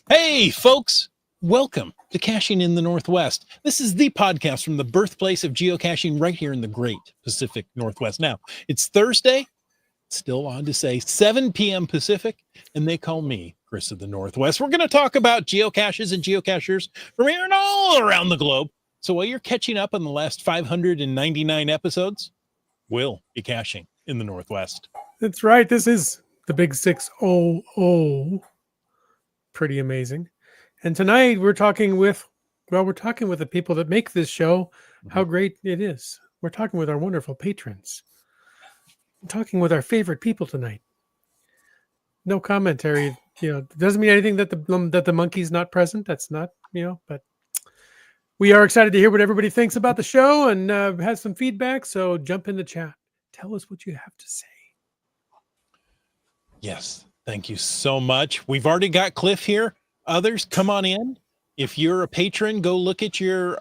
Hey, folks, welcome to Caching in the Northwest. This is the podcast from the birthplace of geocaching right here in the great Pacific Northwest. Now, it's Thursday, still on to say 7 p.m. Pacific, and they call me Chris of the Northwest. We're going to talk about geocaches and geocachers from here and all around the globe. So while you're catching up on the last 599 episodes, we'll be caching in the Northwest. That's right. This is the big 600. Pretty amazing. And tonight we're talking with the people that make this show, how great it is. We're talking with our wonderful patrons. We're talking with our favorite people tonight. No commentary, doesn't mean anything that the monkey's not present. That's not, but we are excited to hear what everybody thinks about the show and have some feedback. So jump in the chat. Tell us what you have to say. Yes. Thank you so much. We've already got Cliff here. Others, come on in. If you're a patron, go look at your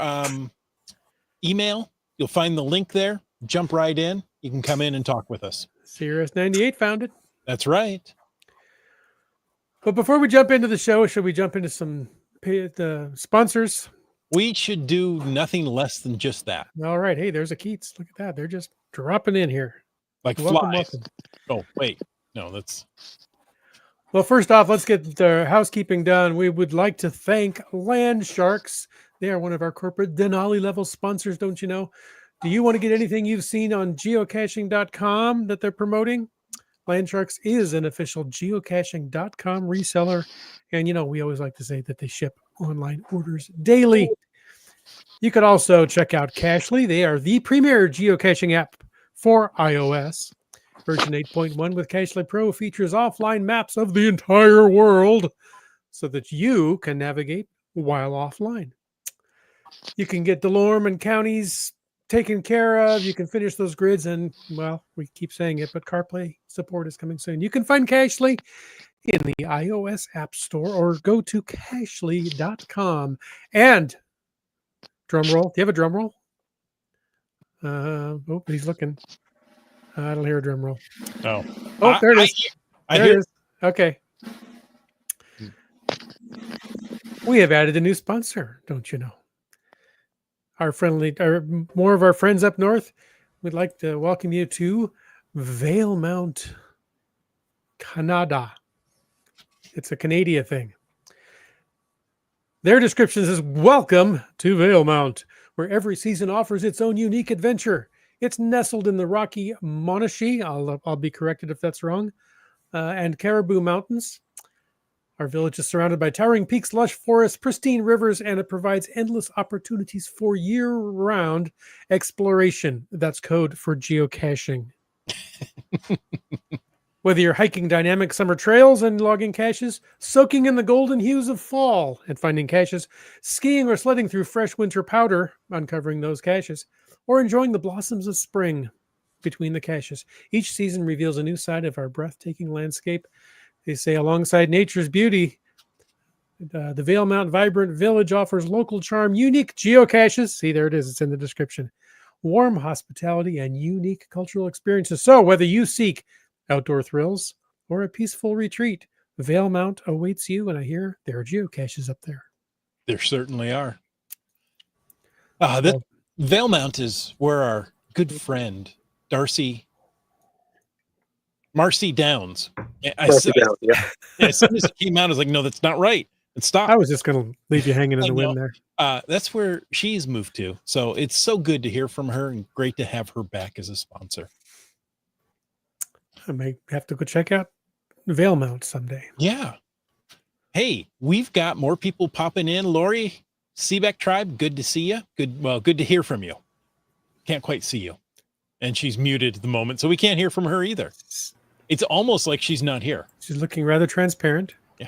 email. You'll find the link there. Jump right in. You can come in and talk with us. CRS98 found it. That's right. But before we jump into the show, should we jump into some sponsors? We should do nothing less than just that. All right. Hey, there's a Keats. Look at that. They're just dropping in here. Like welcome, flies. welcome. Oh, wait. No, that's... Well, first off, let's get the housekeeping done. We would like to thank Land Sharks. They are one of our corporate Denali level sponsors, don't you know? Do you want to get anything you've seen on geocaching.com that they're promoting? Land Sharks is an official geocaching.com reseller. And, we always like to say that they ship online orders daily. You could also check out Cachly. They are the premier geocaching app for iOS. Version 8.1 with Cachely Pro features offline maps of the entire world so that you can navigate while offline. You can get Delorme and counties taken care of. You can finish those grids and, well, we keep saying it, but CarPlay support is coming soon. You can find Cachely in the iOS App Store or go to cachely.com. And, drum roll. Do you have a drum roll? Oh, he's looking. I don't hear a drum roll. No. Oh, there it is. There it is. Okay. We have added a new sponsor, don't you know? More of our friends up north, we'd like to welcome you to Valemount, Canada. It's a Canada thing. Their description says, "Welcome to Valemount, where every season offers its own unique adventure. It's nestled in the Rocky Monashi. I'll be corrected if that's wrong. And Caribou Mountains. Our village is surrounded by towering peaks, lush forests, pristine rivers, and it provides endless opportunities for year-round exploration." That's code for geocaching. Whether you're hiking dynamic summer trails and logging caches, soaking in the golden hues of fall and finding caches, skiing or sledding through fresh winter powder, uncovering those caches, or enjoying the blossoms of spring between the caches. Each season reveals a new side of our breathtaking landscape. They say alongside nature's beauty, the Valemount Vibrant Village offers local charm, unique geocaches. See, there it is. It's in the description. Warm hospitality and unique cultural experiences. So whether you seek outdoor thrills or a peaceful retreat, Valemount awaits you. And I hear there are geocaches up there. There certainly are. Valemount is where our good friend Marcy Downs. As soon as it came out, I was like, no, that's not right. And stop. I was just going to leave you hanging in the wind there. That's where she's moved to. So it's so good to hear from her and great to have her back as a sponsor. I may have to go check out Valemount someday. Yeah. Hey, we've got more people popping in. Lori, Seebeck Tribe, good to see you. Good to hear from you. Can't quite see you. And she's muted at the moment, so we can't hear from her either. It's almost like she's not here. She's looking rather transparent. Yeah.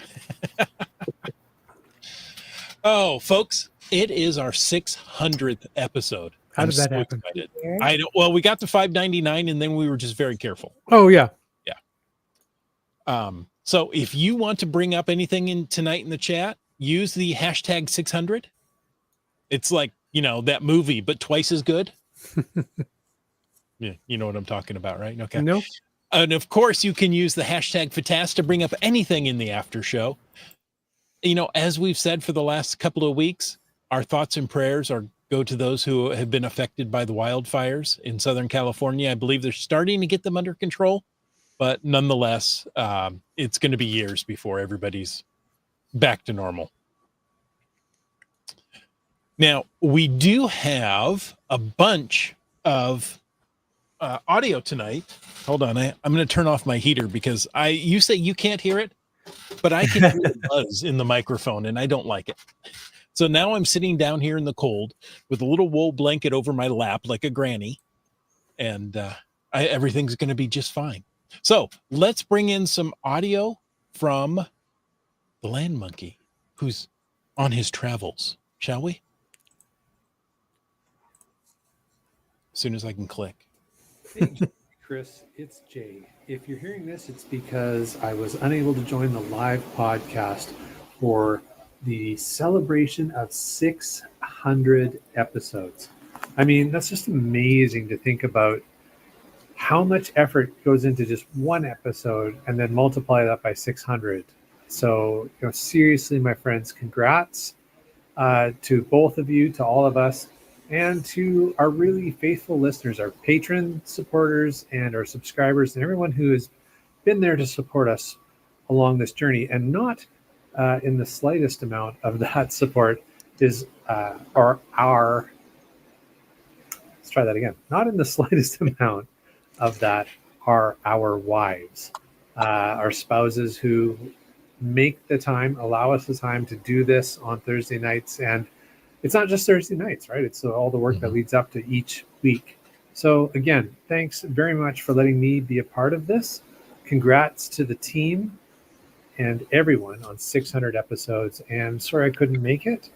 Oh, folks, It is our 600th episode. How I'm did that so happen? excited. Well, we got to 599 and then we were just very careful. Oh, yeah. So if you want to bring up anything in tonight in the chat, use the hashtag 600. It's like, that movie, but twice as good. Yeah, you know what I'm talking about, right? Okay. Nope. And of course, you can use the hashtag FATAS to bring up anything in the after show. As we've said for the last couple of weeks, our thoughts and prayers go to those who have been affected by the wildfires in Southern California. I believe they're starting to get them under control, but nonetheless, it's going to be years before everybody's back to normal. Now, we do have a bunch of audio tonight. Hold on. I'm going to turn off my heater because you say you can't hear it, but I can hear the buzz in the microphone and I don't like it. So now I'm sitting down here in the cold with a little wool blanket over my lap like a granny, and everything's going to be just fine. So let's bring in some audio from the land monkey who's on his travels, shall we? As soon as I can click. Hey, Chris, it's Jay. If you're hearing this, it's because I was unable to join the live podcast for the celebration of 600 episodes. I mean, that's just amazing to think about how much effort goes into just one episode and then multiply that by 600. So, seriously, my friends, congrats to both of you, to all of us, and to our really faithful listeners, our patron supporters and our subscribers and everyone who has been there to support us along this journey. And not in the slightest amount of that support is our let's try that again. Not in the slightest amount of that are our wives, our spouses who make the time, allow us the time to do this on Thursday nights. And it's not just Thursday nights, right? It's all the work that leads up to each week. So again, thanks very much for letting me be a part of this. Congrats to the team and everyone on 600 episodes. And sorry I couldn't make it,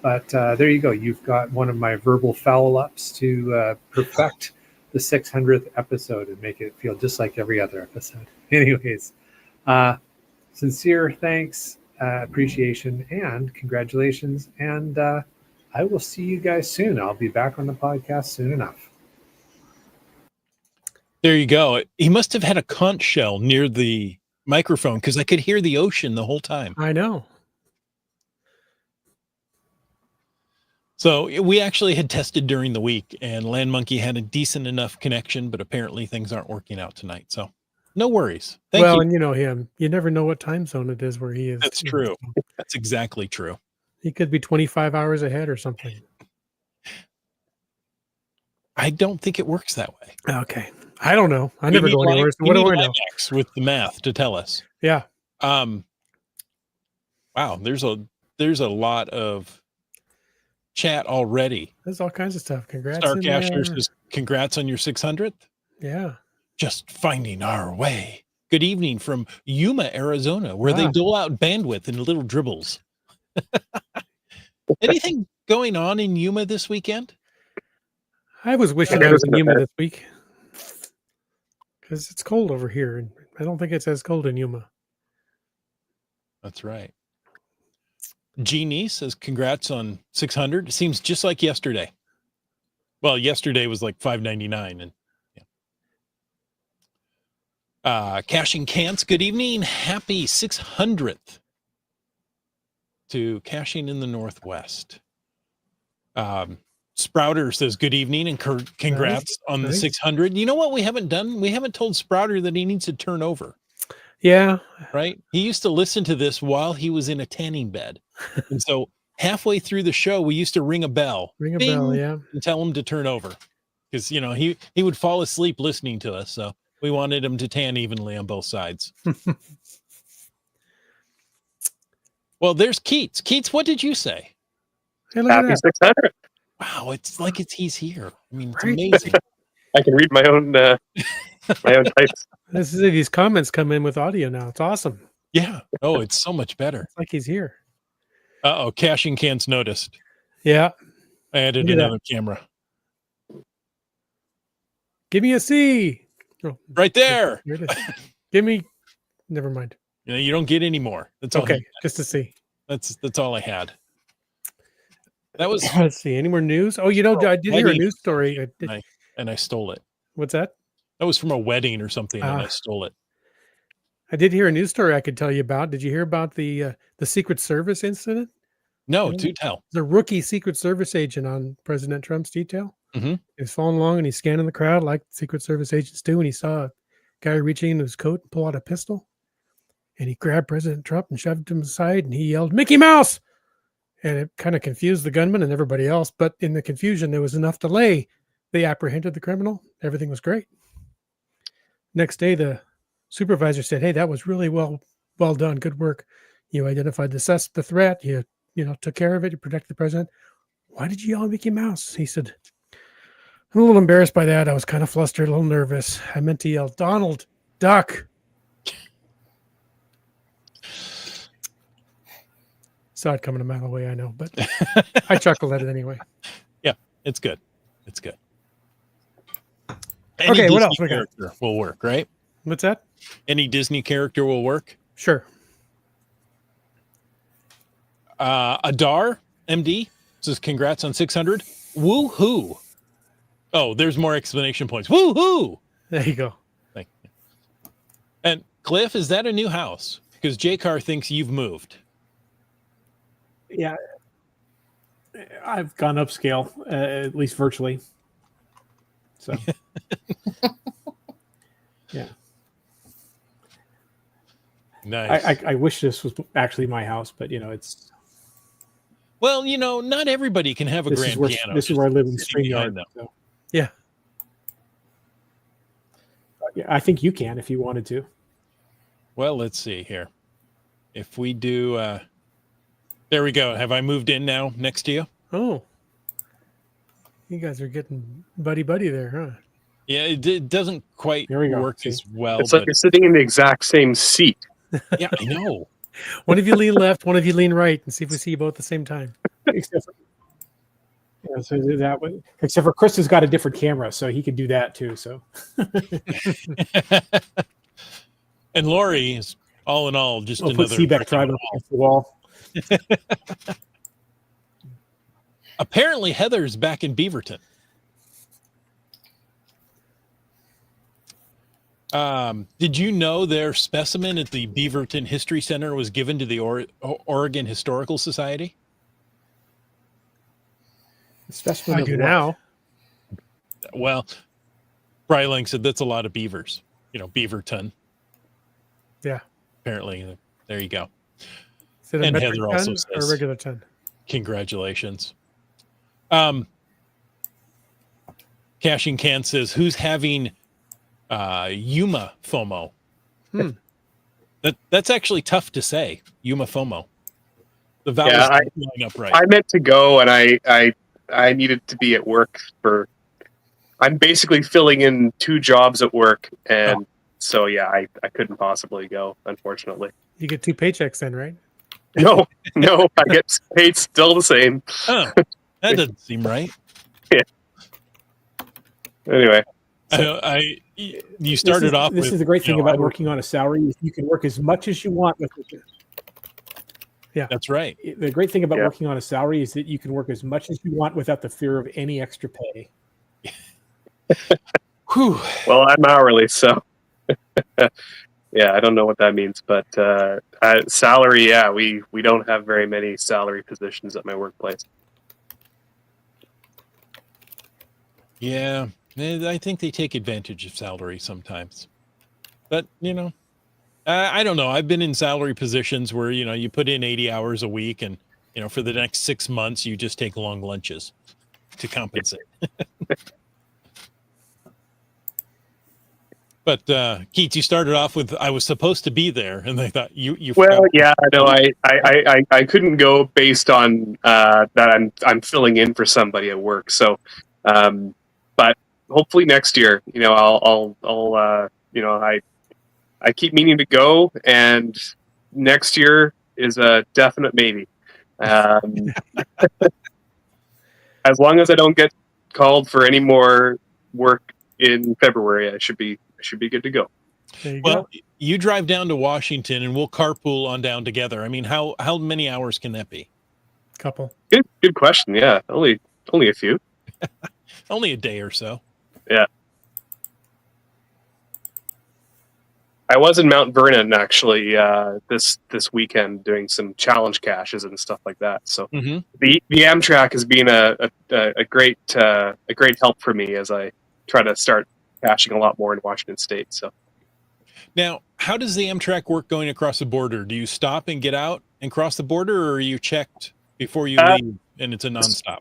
but there you go. You've got one of my verbal foul-ups to perfect the 600th episode and make it feel just like every other episode. Anyways, sincere thanks, appreciation, and congratulations. And I will see you guys soon. I'll be back on the podcast soon enough. There you go. He must have had a conch shell near the microphone because I could hear the ocean the whole time. I know. So we actually had tested during the week and Land Monkey had a decent enough connection, but apparently things aren't working out tonight. So no worries. Thank you. And you know him. You never know what time zone it is where he is. That's true. That's exactly true. He could be 25 hours ahead or something. I don't think it works that way. Okay. I don't know. I never go anywhere. So what do I know? With the math to tell us. Yeah. Wow. There's a lot of chat already. There's all kinds of stuff. Congrats. Starcaster says, congrats on your 600th. Yeah. Just finding our way. Good evening from Yuma, Arizona, where they dole out bandwidth in little dribbles. Anything going on in Yuma this weekend? I was wishing I was in Yuma this week because it's cold over here, and I don't think it's as cold in Yuma. That's right. Jeannie says, congrats on 600. It seems just like yesterday. Well, yesterday was like 599. And Caching Cants, good evening. Happy 600th to Caching in the Northwest. Sprouter says, good evening and congrats on the 600. You know what we haven't done? We haven't told Sprouter that he needs to turn over. Yeah. Right? He used to listen to this while he was in a tanning bed. And so halfway through the show, we used to ring a bell. Yeah. And tell him to turn over. Because, he would fall asleep listening to us. So we wanted him to tan evenly on both sides. Well, there's Keats. Keats, what did you say? Hey, look Happy 600. Wow, it's like he's here. I mean, it's amazing. I can read my own types. This is it. These comments come in with audio now. It's awesome. Yeah. Oh, it's so much better. It's like he's here. Uh-oh, Caching Cans noticed. Yeah. I added Look at that. another camera Give me a C. Oh, right there. here it is. Give me. Never mind. You know, you don't get any more. That's all. Okay, just a C. That's all I had. That was. Let's see. Any more news? Oh, I did hear a wedding. news story. And I stole it. What's that? That was from a wedding or something, and I stole it. I did hear a news story I could tell you about. Did you hear about the Secret Service incident? No, do tell. The rookie Secret Service agent on President Trump's detail. Mm-hmm. He's following along and he's scanning the crowd like Secret Service agents do, and he saw a guy reaching into his coat and pull out a pistol, and he grabbed President Trump and shoved him aside, and he yelled, "Mickey Mouse!" And it kind of confused the gunman and everybody else. But in the confusion, there was enough delay. They apprehended the criminal. Everything was great. Next day, the supervisor said, "Hey, that was really well done. Good work. You identified the threat. You took care of it. You protected the president. Why did you yell at Mickey Mouse?" He said, "I'm a little embarrassed by that. I was kind of flustered, a little nervous. I meant to yell, 'Donald Duck.'" Saw it coming a mile away, I know, but I chuckled at it anyway. Yeah, it's good. It's good. Okay, what else we got? Character will work, right? What's that? Any Disney character will work. Sure. Adar MD says, "Congrats on 600. Woo-hoo." Oh, there's more explanation points. Woo-hoo. There you go. Thank you. And Cliff, is that a new house? Because J-Car thinks you've moved. Yeah, I've gone upscale, at least virtually. So, yeah. Nice. I wish this was actually my house, but it's. Well, not everybody can have a This grand is where piano. this is where I live in sitting behind StreamYard. them. So. Yeah. Yeah, I think you can if you wanted to. Well, let's see here. If we do, there we go. Have I moved in now next to you? Oh. You guys are getting buddy there, huh? Yeah, it doesn't quite There we go. work as well. It's like but you're sitting in the exact same seat. yeah, I know. One of you lean left, one of you lean right, and see if we see you both at the same time. Except for Chris has got a different camera, so he could do that too. So, And Lori is all in all just I'll put another. Seebeck Tribe against the wall. Apparently, Heather's back in Beaverton. Did you know their specimen at the Beaverton History Center was given to the Oregon Historical Society? Specimen I of do what? now. Well, Bryling said that's a lot of beavers. Beaverton. Yeah. Apparently, there you go. Is it a And metric Heather ton also or a says- regular ton? Congratulations. Cashing Can says, "Who's having Yuma FOMO?" That's actually tough to say. Yuma FOMO. The vowels Yeah, aren't lining up right. I meant to go, and I needed to be at work I'm basically filling in 2 jobs at work, and so yeah, I couldn't possibly go, unfortunately. You get 2 paychecks then, right? No, I get paid still the same. Oh, that doesn't seem right. Anyway, You started off This with, is the great thing I about work- working on a salary. Is you can work as much as you want with it. That's right. The great thing about Yeah. working on a salary is that you can work as much as you want without the fear of any extra pay. Whew. well, I'm hourly, so yeah, I don't know what that means, but salary, yeah, we don't have very many salary positions at my workplace. Yeah, I think they take advantage of salary sometimes. But, I don't know. I've been in salary positions where, you put in 80 hours a week and, for the next 6 months, you just take long lunches to compensate. But Keats, you started off with, "I was supposed to be there," and they thought you. Well, yeah, I know. I couldn't go based on that. I'm filling in for somebody at work. So, but hopefully next year, I'll I keep meaning to go, and next year is a definite maybe. As long as I don't get called for any more work in February, I should be good to go. There you Well, go. you drive down to Washington and we'll carpool on down together. I mean, how many hours can that be? Couple. Good question. Yeah, only a few. Only a day or so. Yeah. I was in Mount Vernon actually this weekend doing some challenge caches and stuff like that. So Mm-hmm. the Amtrak has been a great help for me as I try to start caching a lot more in Washington State. So Now, how does the Amtrak work going across the border? Do you stop and get out and cross the border, or are you checked before you leave and it's a nonstop?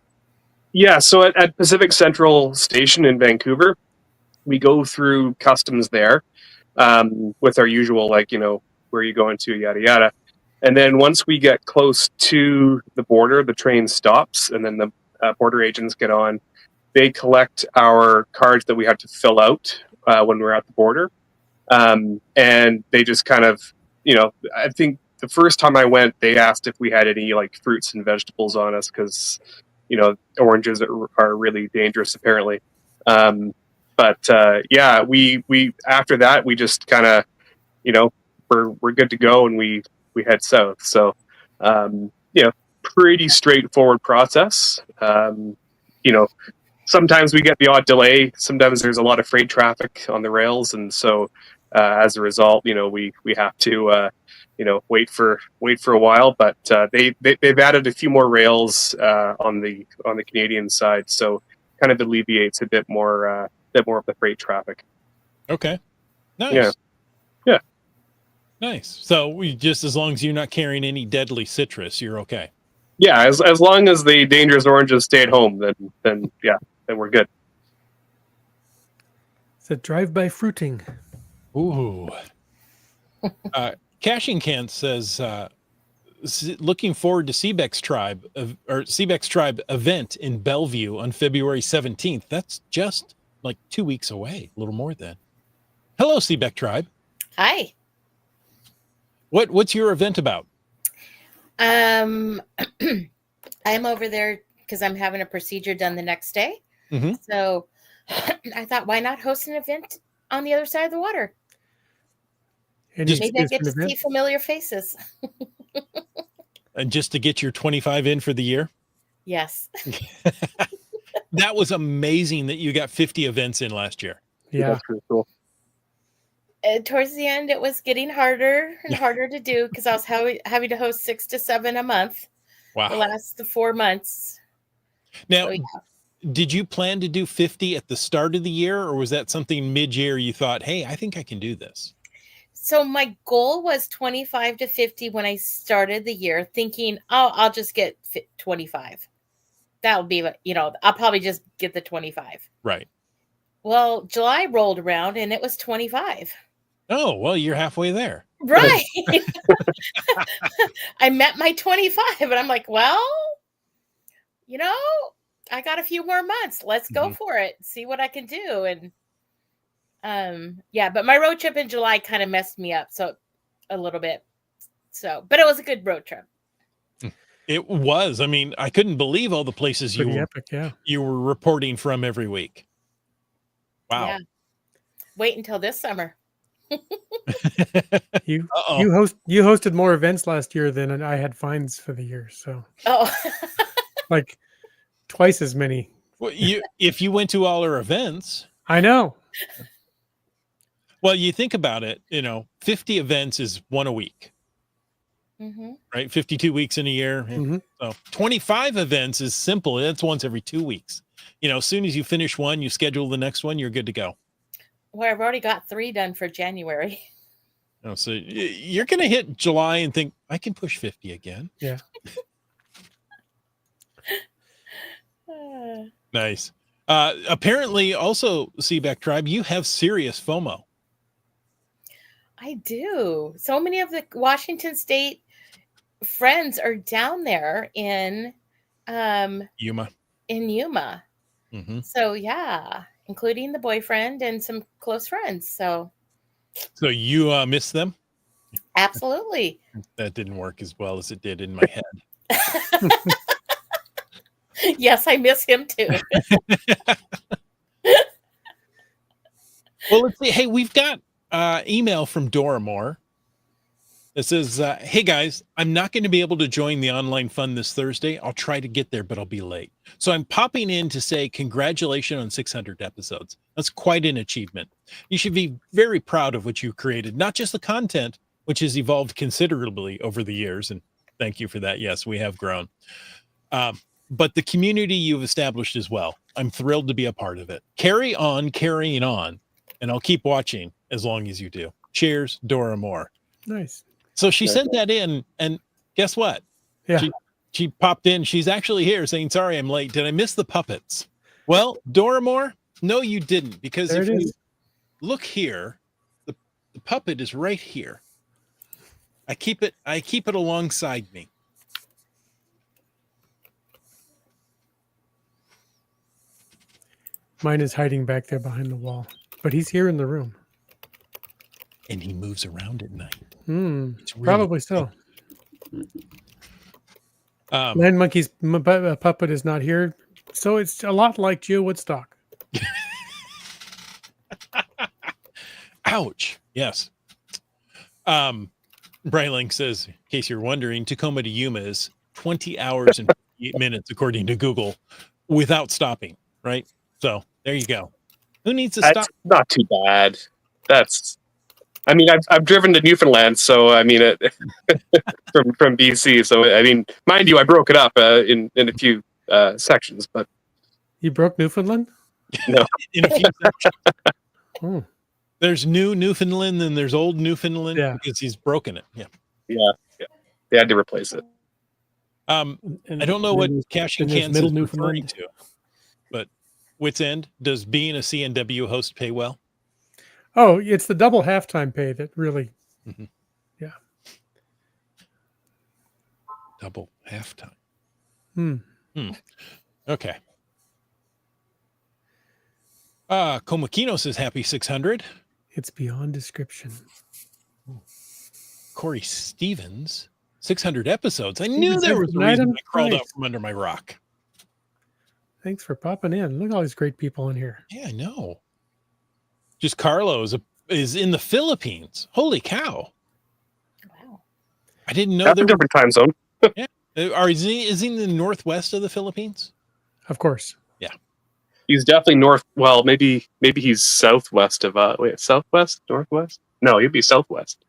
yeah, so at Pacific Central Station in Vancouver, we go through customs there with our usual, like, where are you going to, yada, yada. And then once we get close to the border, the train stops, and then the border agents get on. They collect our cards that we have to fill out when we're at the border. And they just kind of, I think the first time I went, they asked if we had any like fruits and vegetables on us because, oranges are really dangerous apparently. But yeah, we after that we just kind of, we're good to go and we head south. So, pretty straightforward process. Sometimes we get the odd delay. Sometimes there's a lot of freight traffic on the rails, and so as a result, we have to wait for a while. But they've added a few more rails on the Canadian side, so kind of alleviates a bit more of the freight traffic. Okay. Nice. Yeah. Yeah. Nice. So we just, as long as you're not carrying any deadly citrus, you're okay. Yeah, as long as the dangerous oranges stay at home, then we're good. It's a drive-by fruiting. Ooh. Caching Kent says, looking forward to Seebeck's Tribe event in Bellevue on February 17th. That's just like 2 weeks away, a little more than. Hello, Seebeck Tribe. Hi. What's your event about? I'm over there because I'm having a procedure done the next day. Mm-hmm. So I thought, why not host an event on the other side of the water? Any Maybe I excuse get for to an event? see familiar faces. And just to get your 25 in for the year? Yes. That was amazing that you got 50 events in last year. Yeah. That's pretty cool. Towards the end, it was getting harder and harder to do because I was having to host 6 to 7 a month the Wow. last 4 months. Now, So, yeah. did you plan to do 50 at the start of the year, or was that something mid-year you thought, hey, I think I can do this? So my goal was 25 to 50 when I started the year, thinking, oh, I'll just get 25. That'll be, I'll probably just get the 25. Right. Well, July rolled around and it was 25. Oh, well, you're halfway there. Right. I met my 25 and I'm like, well, I got a few more months. Let's go for it. See what I can do. And but my road trip in July kind of messed me up a little bit. So, but it was a good road trip. It was. I mean, I couldn't believe all the places Pretty epic, yeah. you were reporting from every week. Wow. Yeah. Wait until this summer. You Uh-oh. you hosted more events last year than I had fines for the year, so Oh. like twice as many. Well, if you went to all our events, I know. well, you think about it, 50 events is one a week, Mm-hmm. right? 52 weeks in a year. Mhm. So 25 events is simple. That's once every 2 weeks. As soon as you finish one, you schedule the next one, you're good to go. Well, I've already got 3 done for January. So you're going to hit July and think, I can push 50 again. Yeah. Nice. Apparently, also, Seebeck Tribe, you have serious FOMO. I do. So many of the Washington State friends are down there in Yuma. Mm-hmm. So yeah, including the boyfriend and some close friends. So you miss them? absolutely. That didn't work as well as it did in my head. Yes, I miss him too. Well, let's see. Hey, we've got email from Dora Moore. It says, hey guys, I'm not going to be able to join the online fun this Thursday. I'll try to get there, but I'll be late. So I'm popping in to say congratulations on 600 episodes. That's quite an achievement. You should be very proud of what you created, not just the content, which has evolved considerably over the years. And thank you for that. Yes, we have grown. But the community you've established as well. I'm thrilled to be a part of it. Carry on, carrying on. And I'll keep watching as long as you do. Cheers, Dora Moore. Nice. So she sent that in, and guess what? Yeah. She popped in. She's actually here saying, sorry, I'm late. Did I miss the puppets? Well, Dora Moore, no, you didn't. Because There if it you is. look here, the puppet is right here. I keep it alongside me. Mine is hiding back there behind the wall, but he's here in the room. And he moves around at night. It's really Probably so. Land Monkey's puppet is not here, so it's a lot like Geo Woodstock. Ouch. Yes. Brightling says, in case you're wondering, Tacoma to Yuma is 20 hours and 58 minutes, according to Google, without stopping, right? So there you go. Who needs to stop? That's not too bad. I mean, I've driven to Newfoundland, so I mean, from BC. So I mean, mind you, I broke it up in a few sections, but You broke Newfoundland? no. In a few sections. Oh, There's new Newfoundland and there's old Newfoundland because he's broken it. Yeah. They had to replace it. I don't know what Caching there's Cans middle is referring Newfoundland. to, but Wits End, does being a CNW host pay well? oh, it's the double halftime pay that really. Double halftime. Hmm. Okay. Komakino says happy 600. It's beyond description. Corey Stevens, 600 episodes. I knew there was a Night reason and I crawled night. out from under my rock. Thanks for popping in. Look at all these great people in here. Yeah, I know. Just Carlo is in the Philippines. Holy cow. Wow. I didn't know That's a there were. different time zone. Is he in the northwest of the Philippines? Of course. He's definitely north. Well, maybe he's southwest of. Southwest, northwest? No, he'd be southwest.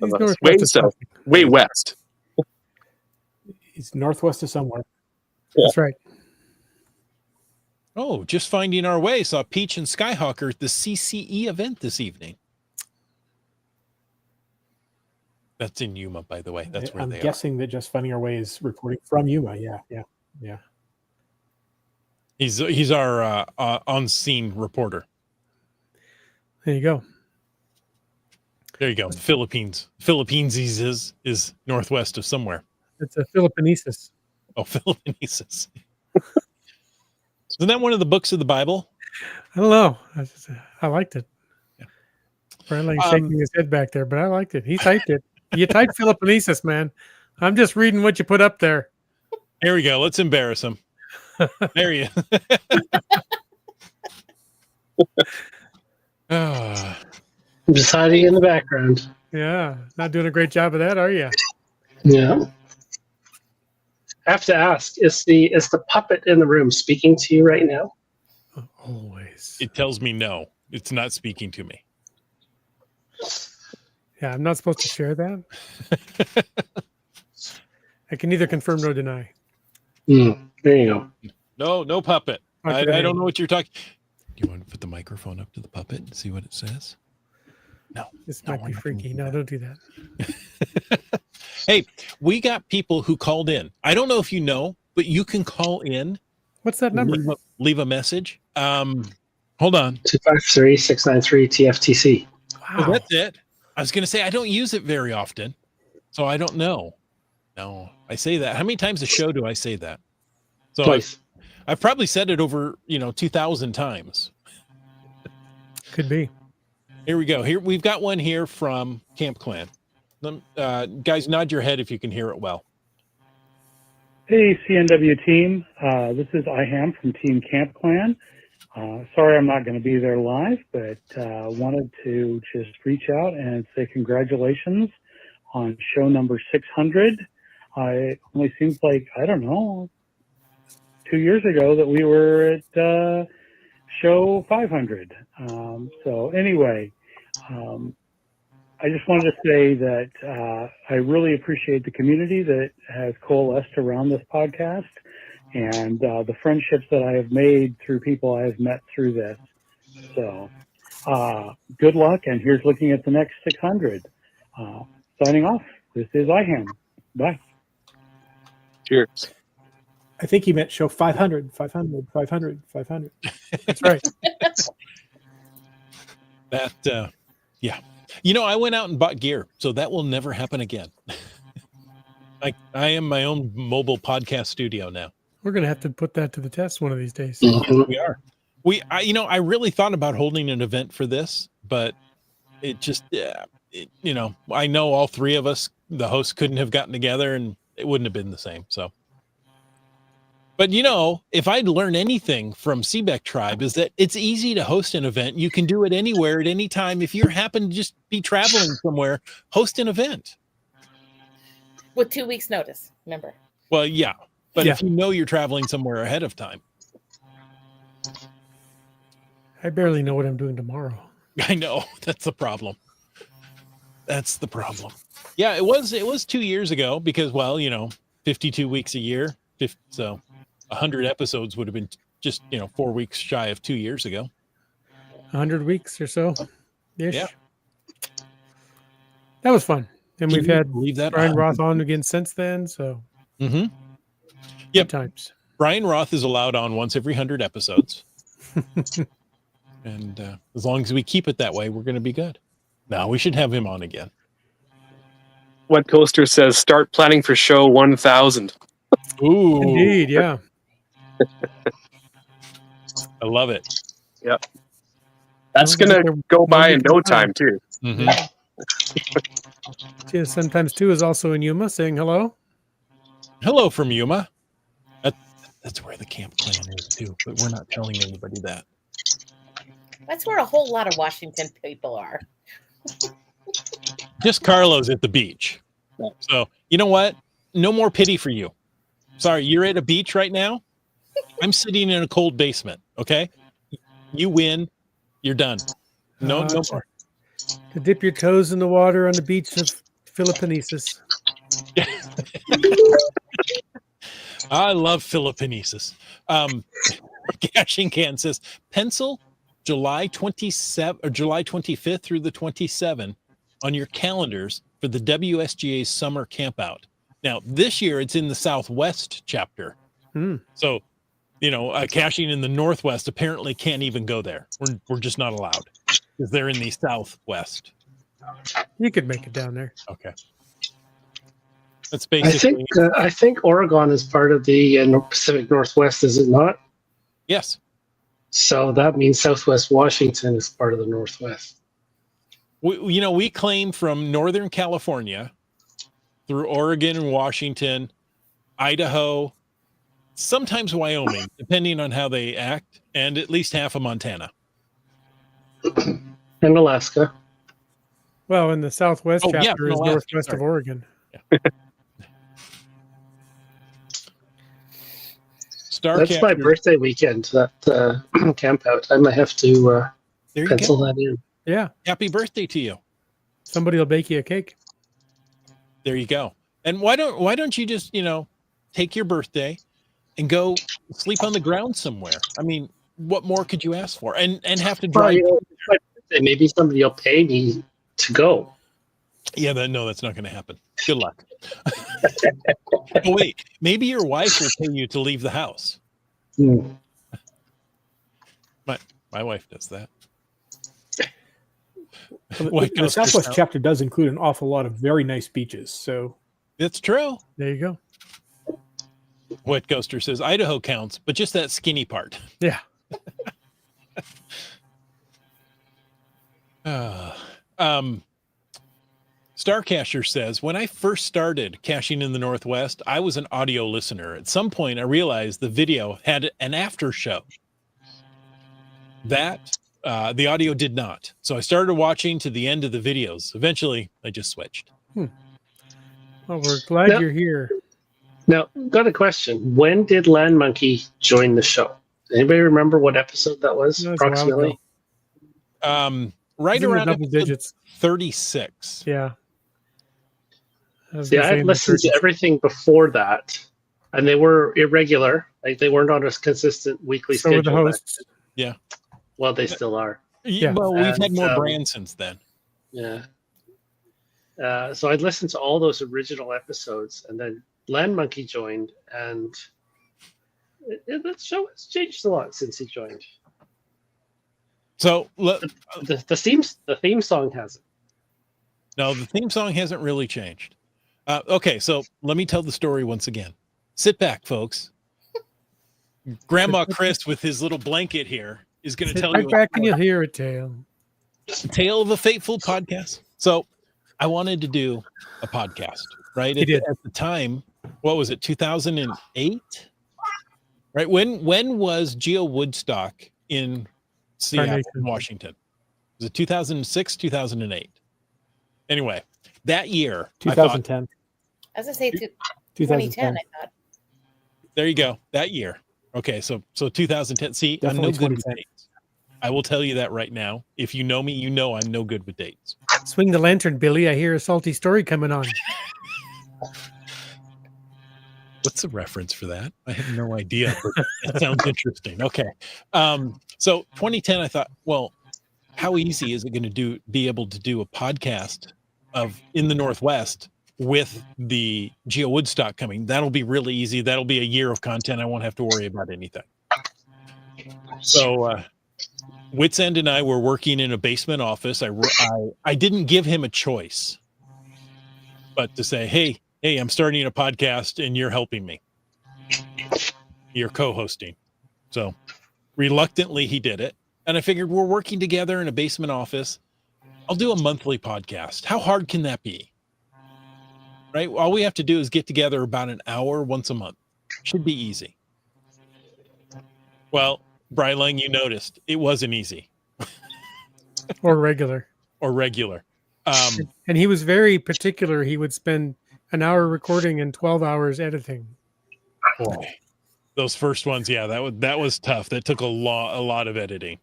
He's Way northwest of south. something. Way west. He's northwest of somewhere. That's right. Oh, just finding our way. Saw Peach and Skyhawker at the CCE event this evening. That's in Yuma, by the way. That's where I'm they guessing that Just Finding Our Way is reporting from Yuma. Yeah. are. He's our on-scene reporter. There you go. There you go. Philippines. Philippines is northwest of somewhere. It's a Philippinesis. Oh, Philippinesis. Isn't that one of the books of the Bible? I don't know. I liked it. Yeah. Brandling's shaking his head back there, but I liked it. He typed it. You typed Philippinesis, man. I'm just reading what you put up there. Here we go. Let's embarrass him. There you Ah. I'm just hiding in the background. Yeah, not doing a great job of that, are you? Yeah. I have to ask, is the puppet in the room speaking to you right now? Always. It tells me no. It's not speaking to me. Yeah, I'm not supposed to share that. I can neither confirm nor deny. There you go. No puppet. I Okay. don't know what you're talking. Do you want to put the microphone up to the puppet and see what it says? No. This No, might we're be not gonna freaky. do No, that. don't do that. Hey, we got people who called in. I don't know if you know, but you can call in, What's that number? leave a message. Hold on. 253-693-TFTC. Oh, Wow. that's it. I was going to say, I don't use it very often, so I don't know. No, I say that. How many times a show do I say that? So Twice. I've probably said it over, 2,000 times. Could be. Here we go. Here we've got one here from Camp Clan. Guys, nod your head if you can hear it well. Hey, CNW team. This is IHAM from Team Camp Clan. Sorry I'm not going to be there live, but wanted to just reach out and say congratulations on show number 600. It only seems like, I don't know, 2 years ago that we were at show 500. So anyway, I just wanted to say that I really appreciate the community that has coalesced around this podcast and the friendships that I have made through people I have met through this. So good luck, and here's looking at the next 600. Signing off, this is IHAM. Bye. Cheers. I think he meant show 500, 500, 500, 500. That's right. That, yeah. You know, I went out and bought gear, so that will never happen again. I am my own mobile podcast studio now. We're going to have to put that to the test one of these days. Mhm. We are. I really thought about holding an event for this, but it just, I know all three of us, the hosts, couldn't have gotten together, and it wouldn't have been the same. So, but if I'd learned anything from Seebeck Tribe is that it's easy to host an event. You can do it anywhere at any time. If you happen to just be traveling somewhere, host an event. With 2 weeks notice, remember. Well, yeah. But Yeah. if you know you're traveling somewhere ahead of time. I barely know what I'm doing tomorrow. I know. That's the problem. That's the problem. Yeah, it was 2 years ago because, 52 weeks a year. So 100 episodes would have been just, 4 weeks shy of 2 years ago. 100 weeks or so. Ish. Yeah. That was fun. And we've had Believe that Brian Roth on again since then. So Mm-hmm. good Yep. times. Brian Roth is allowed on once every 100 episodes. And as long as we keep it that way, we're going to be good. No, we should have him on again. What Coaster says, start planning for show 1000. Ooh, Indeed. Yeah. I love it. That's Well, going to go by in no time. time, too. Mhm. Yeah, sometimes too is also in Yuma saying hello. Hello from Yuma. That's where the camp clan is too, but we're not telling anybody that. That's where a whole lot of Washington people are. Just Carlos at the beach. So you know what? No more pity for you. Sorry, you're at a beach right now. I'm sitting in a cold basement. Okay, you win. You're done. No more. To dip your toes in the water on the beach of Philippinesis. I love Philippinesis. Caching Can says pencil July 27 or July 25th through the 27th on your calendars for the WSGA's summer campout. Now, this year it's in the Southwest chapter. So, caching in the Northwest apparently can't even go there. We're just not allowed because they're in the Southwest. You could make it down there. Okay. That's I basically think Oregon is part of the Pacific Northwest, is it not? yes. So that means Southwest Washington is part of the Northwest. We claim from Northern California through Oregon and Washington, Idaho, sometimes Wyoming, depending on how they act, and at least half of Montana. And Alaska. Well, in the Southwest Oh, yeah, chapter from is Alaska, northwest sorry. of Oregon. Star That's my Catcher- birthday weekend, that camp out. I might have to There you pencil go. that in. Yeah. Happy birthday to you. Somebody will bake you a cake. There you go. And why don't you just, take your birthday and go sleep on the ground somewhere? I mean, what more could you ask for? And have to Well, drive. it's my birthday. Maybe somebody will pay me to go. Yeah, that's not going to happen. Good luck. Oh, wait, maybe your wife will pay you to leave the house. Hmm. My wife does that. Well, the Southwest chapter does include an awful lot of very nice beaches. So It's true. There you go. Wet Ghoster says Idaho counts, but just that skinny part. Yeah. Starcacher says, when I first started caching in the Northwest, I was an audio listener. At some point, I realized the video had an after show. That the audio did not. So I started watching to the end of the videos. Eventually, I just switched. Well, we're glad Now- you're here. Now, got a question. When did Land Monkey join the show? Anybody remember what episode that was? That was a while Approximately. Right It's in the around double episode digits. 36. Yeah. I See, I had listened to everything before that, and they were irregular. Like they weren't on a consistent weekly So were the schedule. hosts. Well, they still are. Yeah. Well, we've had And, more brands since then. Yeah. So I'd listened to all those original episodes, and then Land Monkey joined, and that show has changed a lot since he joined. So The theme song hasn't. no, the theme song hasn't really changed. Okay, so let me tell the story once again. Sit back, folks. Grandma Chris with his little blanket here is going to Sit tell right you back and you'll hear a tale. a tale of a fateful podcast. So I wanted to do a podcast, right? You did. At the time, what was it, 2008? Right? When was Geo Woodstock in Seattle, Carnation. Washington? Was it 2006, 2008? Anyway, that year, I thought, 2010. I was gonna say 2010. 2010. I thought. there you go, that year. Okay, so 2010. See, I'm Definitely no good with 2010. dates. I will tell you that right now. If you know me, you know I'm no good with dates. Swing the lantern, Billy. I hear a salty story coming on. What's the reference for that? I have no idea, but it sounds interesting. Okay. So 2010, I thought, well, how easy is it going to be able to do a podcast of in the Northwest with the Geo Woodstock coming? That'll be really easy. That'll be a year of content. I won't have to worry about anything. So Wits End and I were working in a basement office. I didn't give him a choice, but to say, hey, I'm starting a podcast and you're helping me. You're co-hosting. So reluctantly he did it. And I figured we're working together in a basement office. I'll do a monthly podcast. How hard can that be? Right? All we have to do is get together about an hour once a month. Should be easy. Well, Brylang, you noticed it wasn't easy Or regular. or regular. And he was very particular. He would spend an hour recording and 12 hours editing. Boy, those first ones, yeah, that was tough. That took a lot of editing.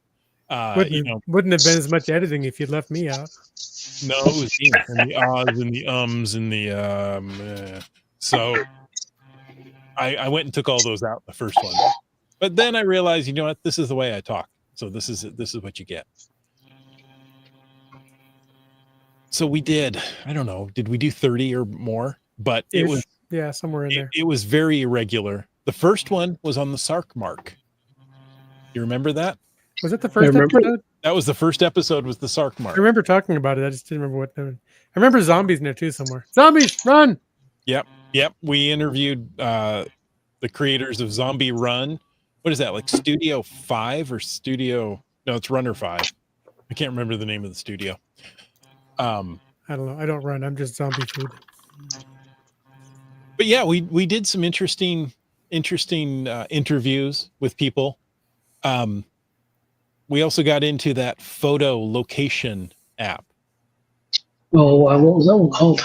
Wouldn't have been as much editing if you'd left me out. No, it was me. And the ahs and the ums and the so I went and took all those out the first one. But then I realized, you know what, this is the way I talk. So this is what you get. So we did, I don't know, did we do 30 or more? But it was somewhere in there. it was very irregular. The first one was on the Sark mark. You remember that? Was it the first remember. episode? That was the first episode, was the Sark I mark. remember talking about it. I just didn't remember what. I remember zombies in there too somewhere. Zombies, run! Yep. We interviewed the creators of Zombie Run. What is that, like Studio 5 or Studio? No, it's Runner 5. I can't remember the name of the studio. I don't know. I don't run. I'm just zombie food. But yeah, we did some interesting interviews with people. We also got into that photo location app. Oh, what was that one called?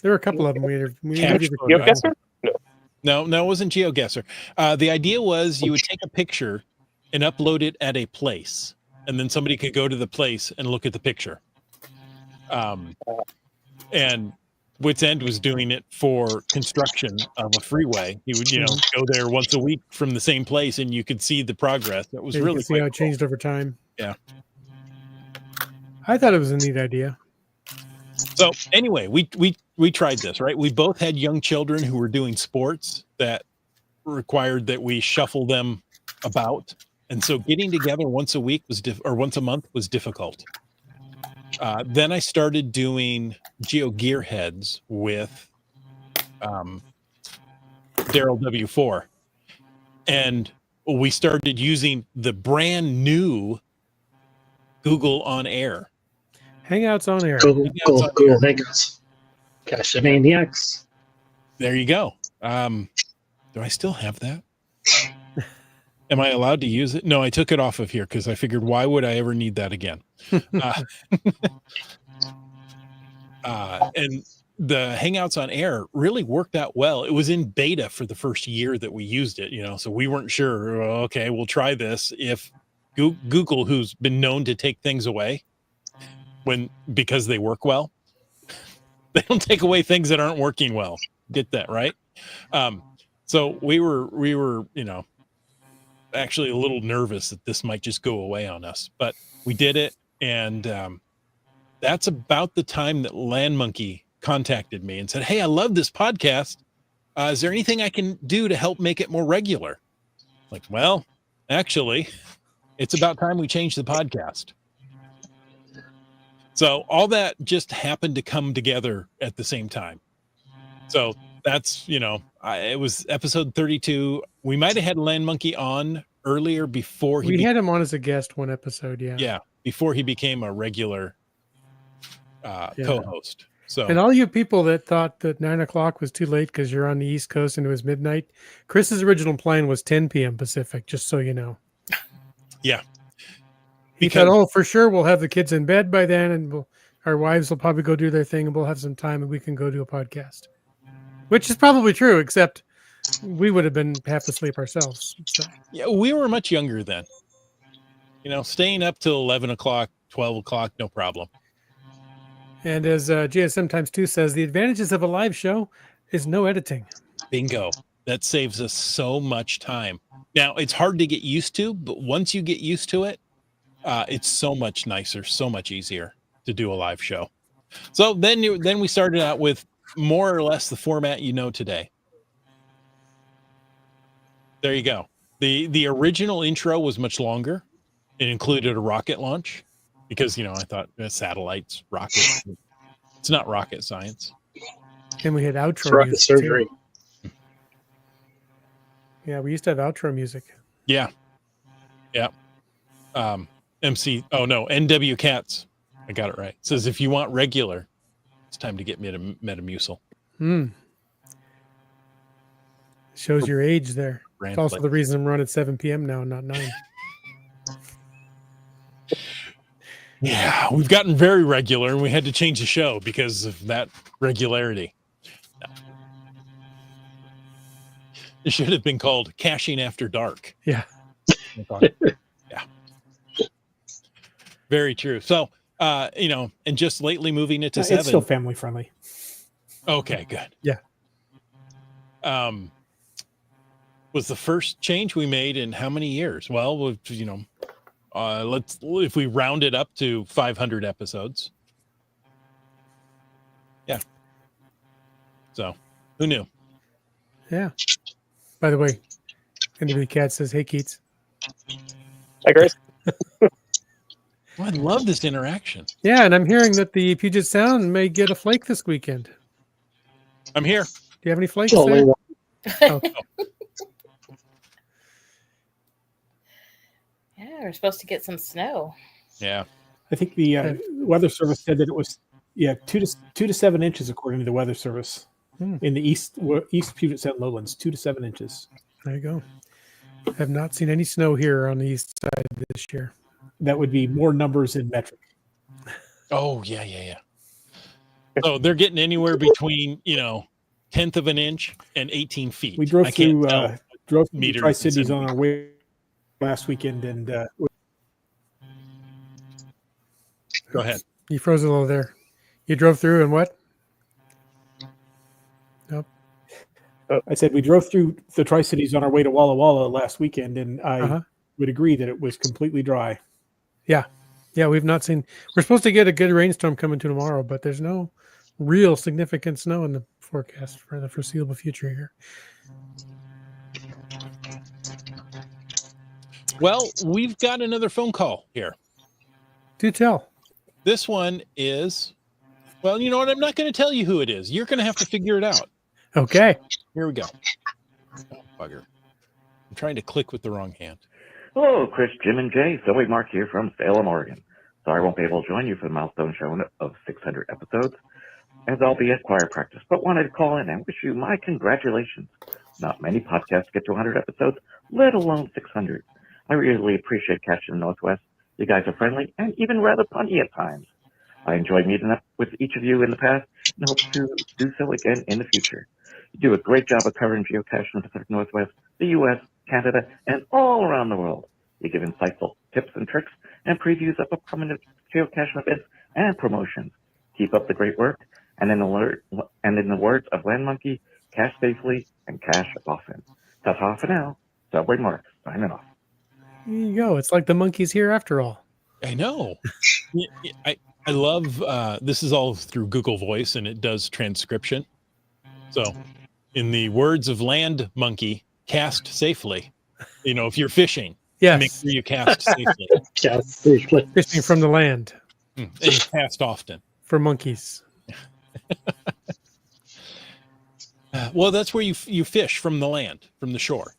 There were a couple of them. We interviewed. GeoCacher? No, it wasn't GeoGuessr. The idea was you would take a picture and upload it at a place, and then somebody could go to the place and look at the picture. And Wits End was doing it for construction of a freeway. He would, go there once a week from the same place, and you could see the progress. That was You really can see how it changed over time. Yeah. I thought it was a neat idea. So anyway, we tried this, right? We both had young children who were doing sports that required that we shuffle them about, and so getting together once a week was or once a month was difficult. Then I started doing Geo Gearheads with Daryl W4, and we started using the brand new Google On Air. Hangouts on air. Cool. Thanks. Cache Maniacs. There you go. Do I still have that? Am I allowed to use it? No, I took it off of here because I figured, why would I ever need that again? And the Hangouts on Air really worked out well. It was in beta for the first year that we used it, so we weren't sure. Well, okay, we'll try this. If Google, who's been known to take things away because they work well, they don't take away things that aren't working well. Get that right? So we were, actually a little nervous that this might just go away on us, but we did it. And that's about the time that Land Monkey contacted me and said, "Hey, I love this podcast. Is there anything I can do to help make it more regular?" Like, well, actually, it's about time we changed the podcast. So all that just happened to come together at the same time. So that's, it was episode 32. We might have had Land Monkey on earlier before we had him on as a guest one episode. Yeah. Before he became a regular co-host. So, and all you people that thought that 9 o'clock was too late because you're on the East Coast and it was midnight, Chris's original plan was 10 p.m. Pacific, just so you know. Yeah. He thought, for sure, we'll have the kids in bed by then, and our wives will probably go do their thing, and we'll have some time, and we can go do a podcast. Which is probably true, except we would have been half asleep ourselves. So. Yeah, we were much younger then. Staying up till 11 o'clock, 12 o'clock, no problem. And as GSM times 2 says, the advantages of a live show is no editing. Bingo. That saves us so much time. Now, it's hard to get used to, but once you get used to it, it's so much nicer, so much easier to do a live show. So then we started out with more or less the format today. There you go. The original intro was much longer. It included a rocket launch because, I thought satellites, rockets, it's not rocket science. And we had outro It's rocket music surgery. too. Yeah, we used to have outro music. Yeah. NW Cats. I got it right. It says, if you want regular, it's time to get Metamucil. Shows your age there. It's also Flake. the reason I'm running at 7 p.m. now, not 9. Yeah, we've gotten very regular, and we had to change the show because of that regularity. No. It should have been called Caching After Dark. Yeah. Yeah. Very true. So, and just lately moving it to 7. It's still family friendly. Okay, good. Yeah. Was the first change we made in how many years? Well, if we round it up to 500 episodes. Yeah. So, who knew? Yeah. By the way, NW Cat says, "Hey, Keats." Hi, Grace. Well, I love this interaction. Yeah, and I'm hearing that the Puget Sound may get a flake this weekend. I'm here. Do you have any flakes Only there? one. Oh. Yeah, we're supposed to get some snow. Yeah. I think the Weather Service said that it was 2 to 7 inches according to the Weather Service in the East Puget Sound lowlands, 2 to 7 inches. There you go. I have not seen any snow here on the east side this year. That would be more numbers in metric. Oh, yeah. So they're getting anywhere between, 1/10 of an inch and 18 feet. We drove through meters Tri-Cities and on our way last weekend, and Go ahead. You froze a little there. You drove through and what? Nope. I said we drove through the Tri-Cities on our way to Walla Walla last weekend, and I would agree that it was completely dry. Yeah, we've not seen. We're supposed to get a good rainstorm coming to tomorrow, but there's no real significant snow in the forecast for the foreseeable future here. Well, we've got another phone call here. Do tell. This one is, well, you know what? I'm not going to tell you who it is. You're going to have to figure it out. Okay. Here we go. Oh, bugger. I'm trying to click with the wrong hand. Hello, Chris, Jim, and Jay. Zoe Mark here from Salem, Oregon. so I won't be able to join you for the milestone show of 600 episodes, as I'll be at choir practice, but wanted to call in and wish you my congratulations. Not many podcasts get to 100 episodes, let alone 600. I really appreciate Catching the Northwest. You guys are friendly and even rather punny at times. I enjoyed meeting up with each of you in the past and hope to do so again in the future. You do a great job of covering geocaching in the Pacific Northwest, the U.S., Canada, and all around the world. You give insightful tips and tricks and previews of upcoming geocaching events and promotions. Keep up the great work, and in the words of Land Monkey, cache safely and cache often. Ta-ta for now. Subway Mark, signing off. There you go. It's like the monkey's here after all. I know. I love this is all through Google Voice, and it does transcription. So, in the words of Land Monkey, cast safely. You know, if you're fishing, make Yes. sure you cast safely. Cast safely. Fishing from the land And you cast often. for monkeys. Well, that's where you fish from the land, from the shore.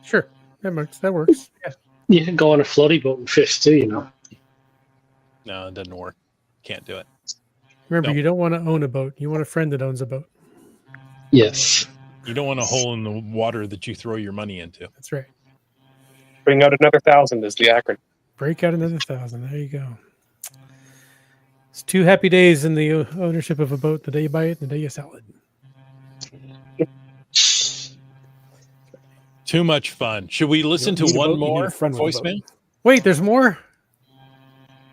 Sure. That works. That works. Yeah. You can go on a floaty boat and fish too, you know. No, it doesn't work. Can't do it. Remember, No. you don't want to own a boat. You want a friend that owns a boat. Yes. You don't want a hole in the water that you throw your money into. That's right. Bring out another 1,000 is the acronym. Break out another 1,000. There you go. It's 2 happy days in the ownership of a boat: the day you buy it and the day you sell it. Too much fun. Should we listen You don't to need a one boat, you need more a friend with a boat. voicemail? Wait, there's more?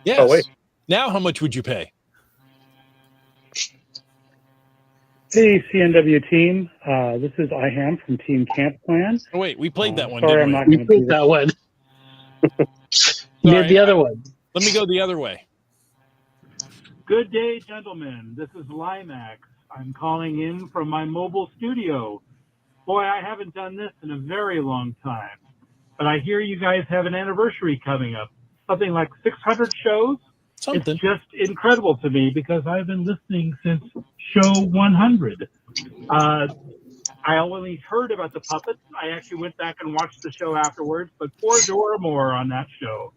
Yes. Oh, wait. Now, how much would you pay? Hey, CNW team. This is IHAM from Team Camp Plan. Oh, wait, we played that one, Sorry, didn't I'm we? not We going to be played that one. Sorry, Made the other one. Let me go the other way. Good day, gentlemen. This is Limax. I'm calling in from my mobile studio. Boy, I haven't done this in a very long time. But I hear you guys have an anniversary coming up. Something like 600 shows. Something. It's just incredible to me because I've been listening since show 100. I only heard about the puppets. I actually went back and watched the show afterwards, but poor Doramore on that show.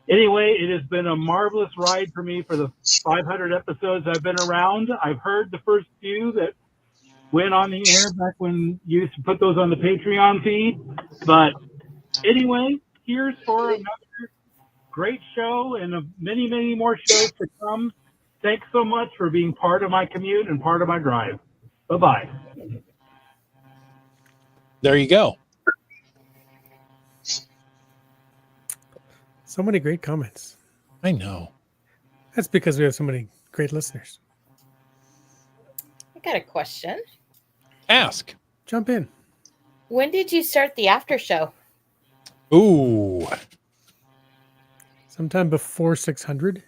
Anyway, it has been a marvelous ride for me for the 500 episodes I've been around. I've heard the first few that went on the air back when you used to put those on the Patreon feed. But anyway, here's for another great show and many, many more shows to come. Thanks so much for being part of my commute and part of my drive. Bye-bye. There you go. So many great comments. I know. That's because we have so many great listeners. I got a question. Ask. Jump in. When did you start the after show? Ooh. Sometime before 600.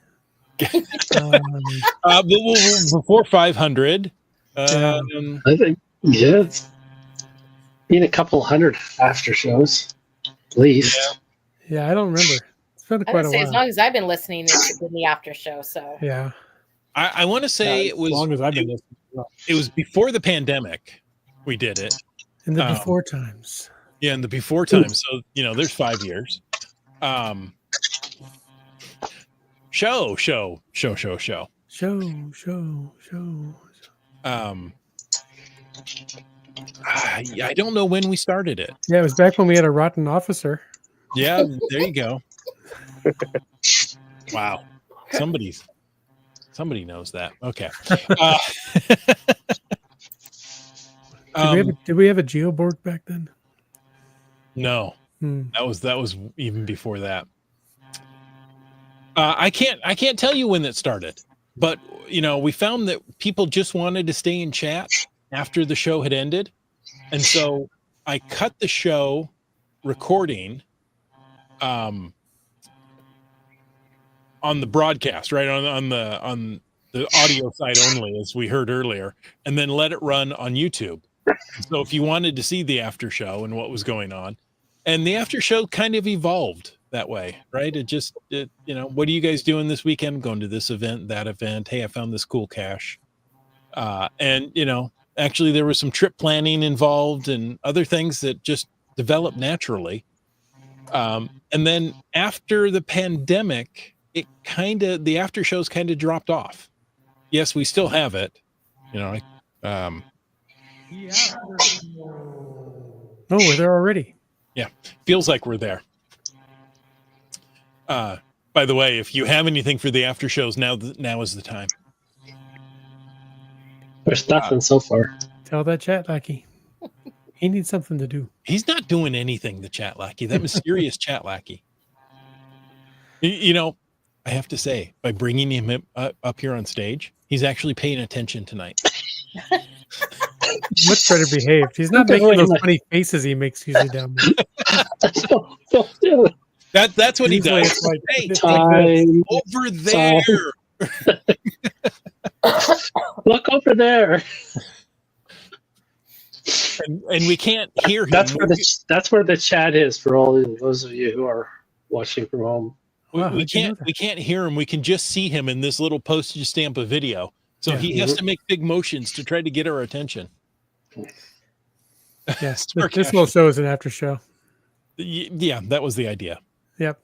Before 500. Yeah. I think, yeah. It's been a couple hundred after shows, at least. Yeah, I don't remember. It's been I quite would a say as while. long as I've been listening, it's been the after show. So Yeah. I want to say As long as I've been listening. it was before the pandemic we did it. In the before times. Yeah, in the before time. So, there's 5 years. Show. I don't know when we started it. Yeah, it was back when we had a rotten officer. Yeah, there you go. Wow. Somebody knows that. Okay. Did we have a geoborg back then? No. Hmm. That was even before that. I can't tell you when that started, but we found that people just wanted to stay in chat after the show had ended, and so I cut the show recording on the broadcast, right on the audio side only, as we heard earlier, and then let it run on YouTube. So if you wanted to see the after show and what was going on, and the after show kind of evolved that way, right? What are you guys doing this weekend? I'm going to this event, that event. Hey, I found this cool cache. And actually there was some trip planning involved and other things that just developed naturally. And then after the pandemic, the after shows kind of dropped off. Yes, we still have it. You know, Oh, we're there already. yeah, feels like we're there. By the way, if you have anything for the after shows, now is the time. There's nothing so far. Tell that chat lackey. He needs something to do. He's not doing anything, the chat lackey, that mysterious chat lackey. You know, I have to say, by bringing him up here on stage, he's actually paying attention tonight. Much better behaved. He's not making those funny faces he makes usually down there. That's what he Usually does. it's like, Hey, Time. over there. Look over there. And we can't hear him. That's where the chat is for all those of you who are watching from home. Wow, we can't hear him. We can just see him in this little postage stamp of video. So Yeah. he has to make big motions to try to get our attention. Yes, this little show is an after show. Yeah, that was the idea. Yep.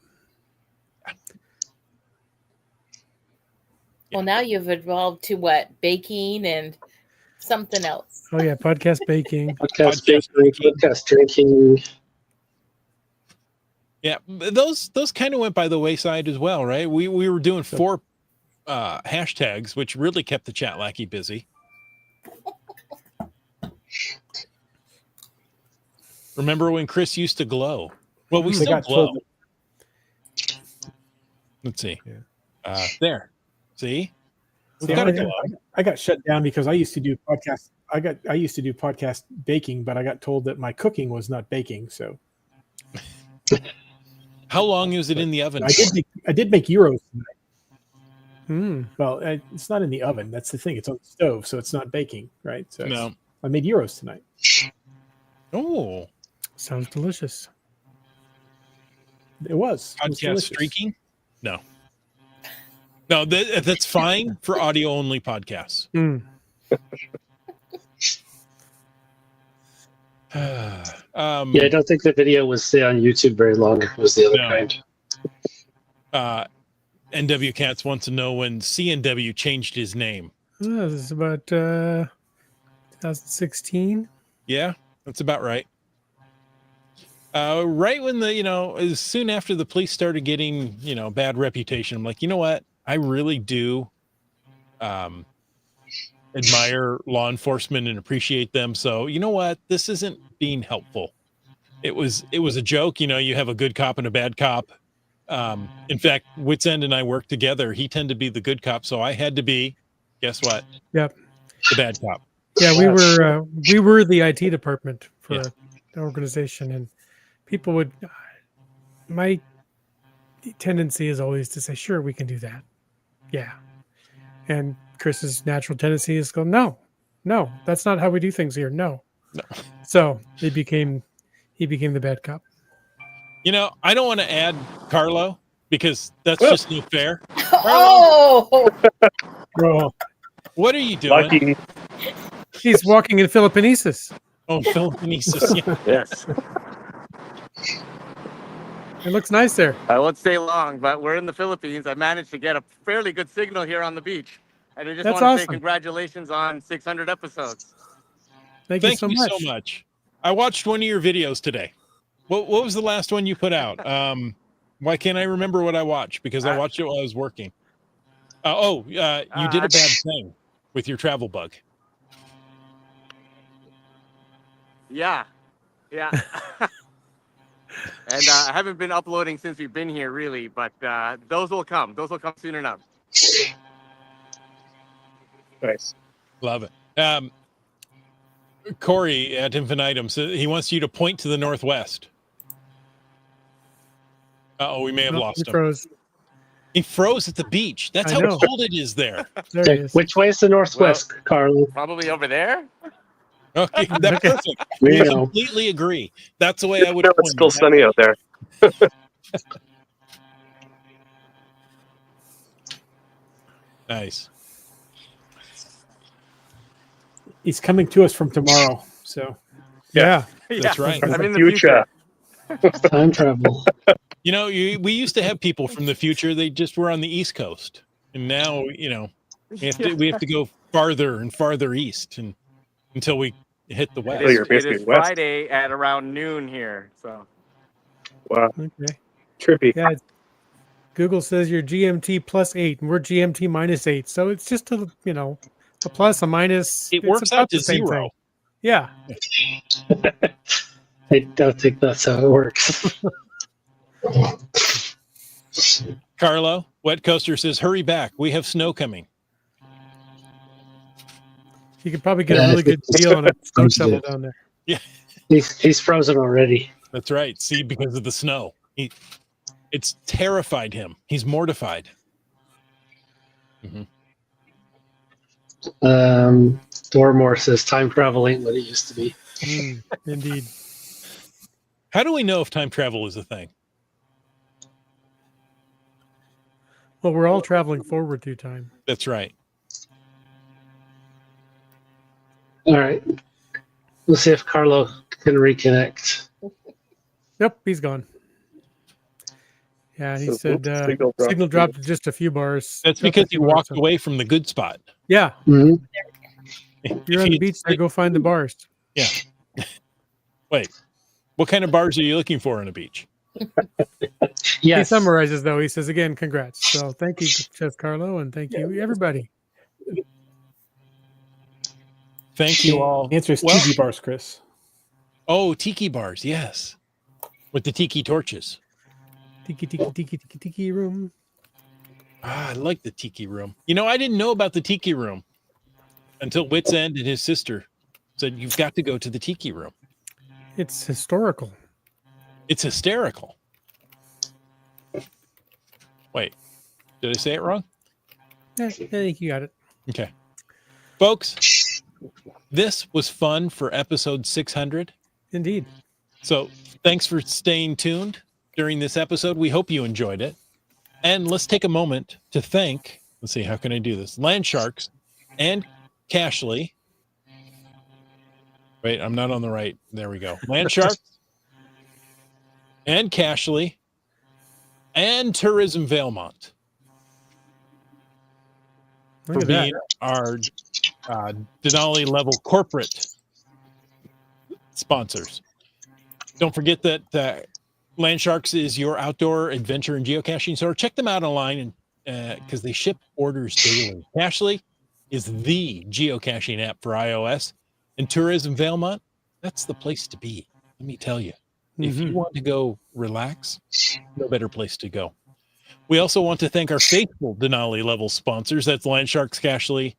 Well, now you've evolved to what? Baking and something else. Oh yeah, podcast baking. Podcast baking, podcast drinking. Yeah, those kind of went by the wayside as well, right? We were doing 4 hashtags, which really kept the chat lackey busy. Remember when Chris used to glow? Well, we still glow. Let's see. Yeah. There. See? See, I got shut down because I used to do podcast. I used to do podcast baking, but I got told that my cooking was not baking. So how long is it in the oven? I did make gyros Hmm. tonight. Well, it's not in the oven. That's the thing. It's on the stove, so it's not baking, right? So No. I made gyros tonight. Oh, Sounds delicious. It was podcast delicious. streaking? No, that's fine for audio only podcasts. Yeah, I don't think the video would stay on YouTube very long. It was the other kind. NW Cats wants to know when CNW changed his name. Oh, this is about 2016. Yeah, that's about right. Right when as soon after the police started getting, bad reputation, I'm like, you know what? I really do admire law enforcement and appreciate them. So you know what? This isn't being helpful. It was a joke. You have a good cop and a bad cop. In fact, Wits End and I worked together. He tended to be the good cop, so I had to be, guess what? Yep. The bad cop. Yeah, we were the IT department for the organization, and people would. My tendency is always to say, "Sure, we can do that." Yeah, and Chris's natural tendency is go, "No, that's not how we do things here." No. So he became the bad cop. I don't want to add Carlo because that's just not fair. Oh, What are you doing? Lucky. He's walking in Philippinesis. Oh, Philippinesis. Yeah. Yes. It looks nice there. I won't stay long, but we're in the Philippines. I managed to get a fairly good signal here on the beach. And I just That's want to say awesome. congratulations on 600 episodes. Thank you so much. I watched one of your videos today. What was the last one you put out? Why can't I remember what I watched? Because I watched it while I was working. You did a bad thing with your travel bug. Yeah. And I haven't been uploading since we've been here, really, but those will come. Those will come soon enough. Nice. Love it. Corey at Infinitum, so he wants you to point to the northwest. We may have lost He him. froze. He froze at the beach. That's I how know. cold it is there. There he is. Which way is the northwest, Carlo? Probably over there. Okay, that's perfect. We I know. completely agree. That's the way I would. No, it's still sunny out there. Nice. He's coming to us from tomorrow. So Yeah. That's right. I'm in the Future. future. Time travel. You know, we used to have people from the future. They just were on the East Coast, and now we have to go farther and farther east, and until we hit the It west. is, you're it basically is west. Friday at around noon here. So Wow, Okay. trippy. Yeah. Google says you're GMT +8, and we're GMT -8. So it's just a plus, a minus. It It's works out about the to same zero. thing. Yeah. I don't think that's how it works. Carlo, Wet Coaster says, "Hurry back. We have snow coming." You could probably get a really good deal on a snow shovel down there. Yeah, He's frozen already. that's right. See, because of the snow, it's terrified him. He's mortified. Dormore says time travel ain't what it used to be. Indeed. How do we know if time travel is a thing? Well, we're all traveling forward through time. That's right. All right. We'll see if Carlo can reconnect. Yep, he's gone. Yeah, he So, said oops, signal dropped just a few bars. That's Dropped a because few you bars, walked so- away from the good spot. Yeah, Mhm. you're on the beach there. Go find the bars. Yeah. Wait, what kind of bars are you looking for on a beach? He Yes. summarizes, though. He says, again, congrats. So thank you, Chef Carlo, and thank you, everybody. Thank you all. The answer is Well- tiki bars, Chris. Oh, tiki bars, yes, with the tiki torches. Tiki room. Ah, I like the tiki room. You know, I didn't know about the tiki room until Wits End and his sister said, "You've got to go to the tiki room. It's historical. It's hysterical." Wait, did I say it wrong? I think you got it. Okay. Folks, this was fun for episode 600. Indeed. So thanks for staying tuned during this episode. We hope you enjoyed it. And let's take a moment to thank, let's see, how can I do this? Land Sharks and Cashly. Wait, I'm not on the right. There we go. Land Sharks and Cashly and Tourism Valemont Look for at that. being our Denali level corporate sponsors. Don't forget that Land Sharks is your outdoor adventure and geocaching store. Check them out online, and because they ship orders daily. Cashly is the geocaching app for iOS, and Tourism Valemont, that's the place to be. Let me tell you, if you want to go relax, no better place to go. We also want to thank our faithful Denali level sponsors. That's Land Sharks, Cashly,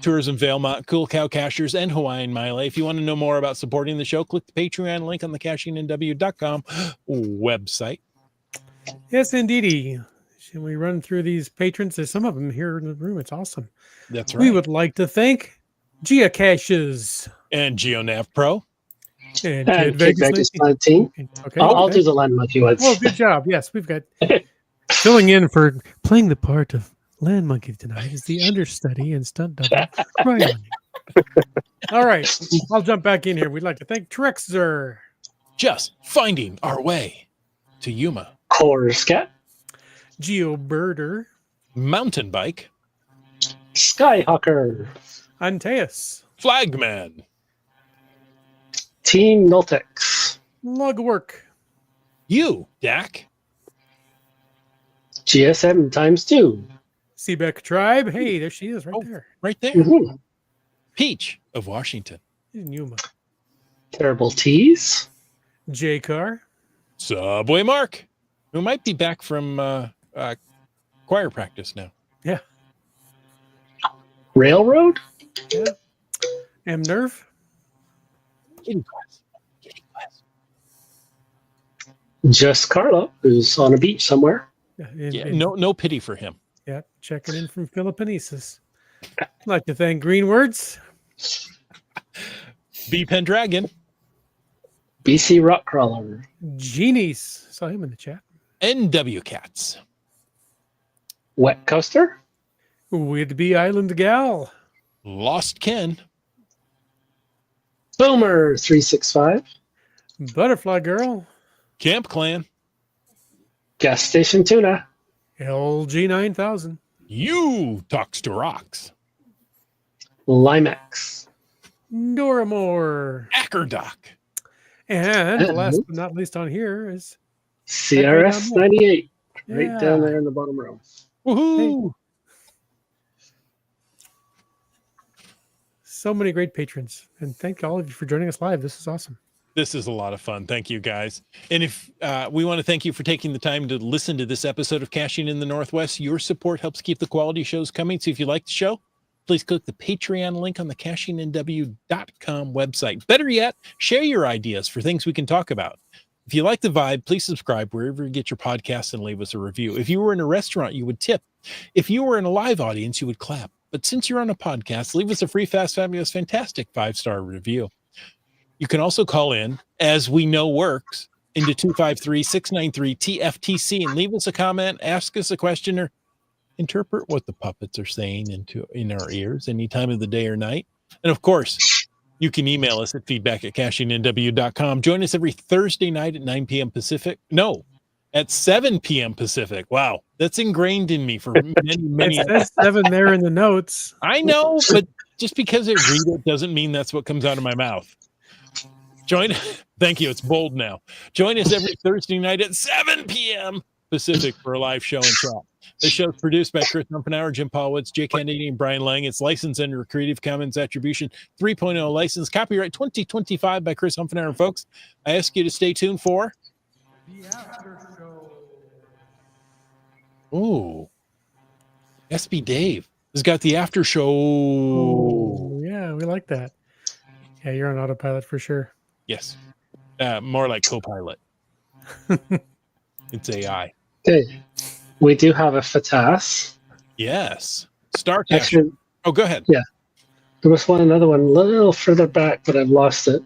Tourism Valemont, Cool Cow Cachers, and Hawaiian Maile. If you want to know more about supporting the show, click the Patreon link on the cashingnw.com website. Yes, indeedy. Should we run through these patrons? There's some of them here in the room. It's awesome. That's right. We would like to thank Geocaches And GeoNav Pro. and And Kid Vegas 19. Okay. I'll okay. do the land monkey ones. Oh, good job. Yes, we've got filling in for playing the part of Land Monkey tonight is the understudy and stunt double, Ryan. All right, I'll jump back in here. We'd like to thank Trexer, Just finding our way to Yuma. Corscat, GeoBirder, Mountain Bike. Skyhawker, Antaeus, Flagman. Team Noltex, Lugwork, You, Dak. GSM times 2. Seebeck Tribe. Hey, there she is right there. Right there. Mhm. Peach of Washington. She's in Yuma. Terrible Tees, J-Car, Subway Mark, who might be back from choir practice now. yeah, Railroad, yeah, M-Nerve, Kitty class. Kitty class. Just Carlo, who's on a beach somewhere. Yeah, no pity for him. Yeah, checking in from Philippinesis. I'd like to thank Green Words, B Pendragon. BC Rockcrawler, Genies. Saw him in the chat. NW Cats. Wet Coaster, Whidbey Island Gal, Lost Ken. Boomer 365, Butterfly Girl, Camp Clan. Gas Station Tuna. LG 9000. You talks to rocks. Limex. Doramore. Ackerdock. And the last but not least on here is CRS 98. Right Yeah. down there in the bottom row. Woohoo! So many great patrons. And thank all of you for joining us live. This is awesome. This is a lot of fun. Thank you, guys. And if we want to thank you for taking the time to listen to this episode of Caching in the Northwest. Your support helps keep the quality shows coming. So if you like the show, please click the Patreon link on the cachingnw.com website. Better yet, share your ideas for things we can talk about. If you like the vibe, please subscribe wherever you get your podcasts and leave us a review. If you were in a restaurant, you would tip. If you were in a live audience, you would clap. But since you're on a podcast, leave us a free, fast, fabulous, fantastic 5-star review. You can also call in, as we know works, into 253-693-TFTC and leave us a comment, ask us a question, or interpret what the puppets are saying in our ears any time of the day or night. And of course, you can email us at feedback@cachingnw.com. Join us every Thursday night at 9 p.m. Pacific. No, at 7 p.m. Pacific. Wow, that's ingrained in me for many It says 7 there in the notes. I know, but just because I read it doesn't mean that's what comes out of my mouth. Thank you. It's bold now. Join us every Thursday night at 7 p.m. Pacific for a live show and chat. This show is produced by Chris Humpenauer, Jim Paulwitz, Jay Kennedy, and Brian Lang. It's licensed under Creative Commons Attribution 3.0 license. Copyright 2025 by Chris Humpenauer. Folks, I ask you to stay tuned for The After Show. Ooh, SB Dave has got the after show. Oh, yeah, we like that. Yeah, you're on autopilot for sure. Yes. More like Copilot. It's AI. Okay. We do have a FATAS. Yes. Starcast. Actually, Oh, go ahead. yeah. There was another one a little further back, but I've lost it.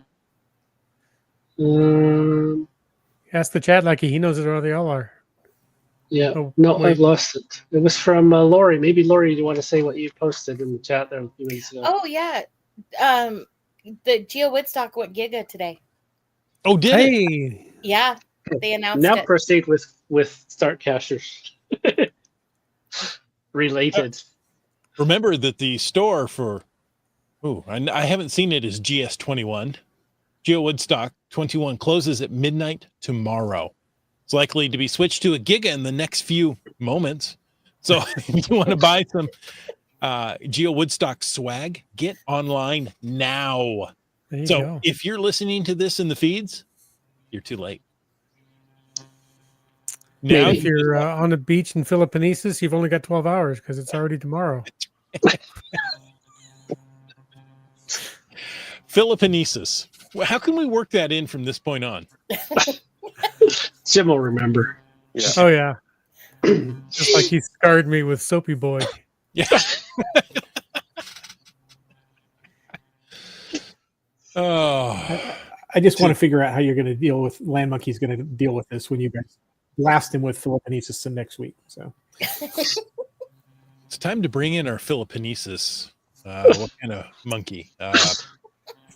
Ask the chat like he knows it, or they all are. Yeah. Oh, No, wait. I've lost it. It was from Lori. Maybe Lori, do you want to say what you posted in the chat there a few minutes ago? Oh yeah. The Geo Woodstock went Giga today. Oh, did it? Hey, Yeah. They announced Now it. proceed with Start Cachers. Related. Remember that the store for, I haven't seen it, as GS21. Geo Woodstock 21 closes at midnight tomorrow. It's likely to be switched to a Giga in the next few moments. So if you want to buy some Geo Woodstock swag, get online now. there you So go. if you're listening to this in the feeds, you're too late. Now If you're on the beach in Philippinesis, you've only got 12 hours because it's already tomorrow. Philippinesis. Well, how can we work that in from this point on? Jim will remember. Yeah. Oh, yeah. Just like he scarred me with Soapy Boy. Yeah. Oh, I just want to figure out how you're going to deal with Land Monkey's going to deal with this when you guys blast him with Philippinesis next week. So it's time to bring in our Philippinesis. What kind of monkey?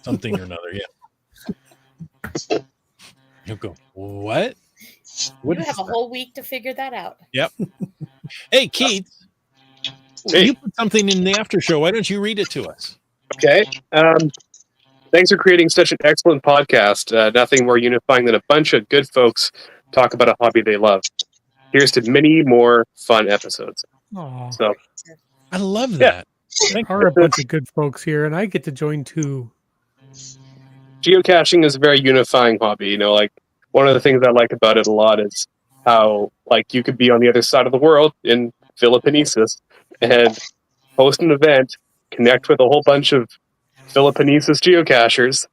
Something or another. Yeah. He'll go, what? You have a whole week to figure that out. Yep. Hey, Keith. Hey. You put something in the after show. Why don't you read it to us? Okay. Thanks for creating such an excellent podcast. Nothing more unifying than a bunch of good folks talk about a hobby they love. Here's to many more fun episodes. Aw, So, I love that. there are a bunch of good folks here, and I get to join too. geocaching is a very unifying hobby. You know, like one of the things I like about it a lot is how, like, you could be on the other side of the world in Philippinesis and host an event, connect with a whole bunch of Philippinesis geocachers,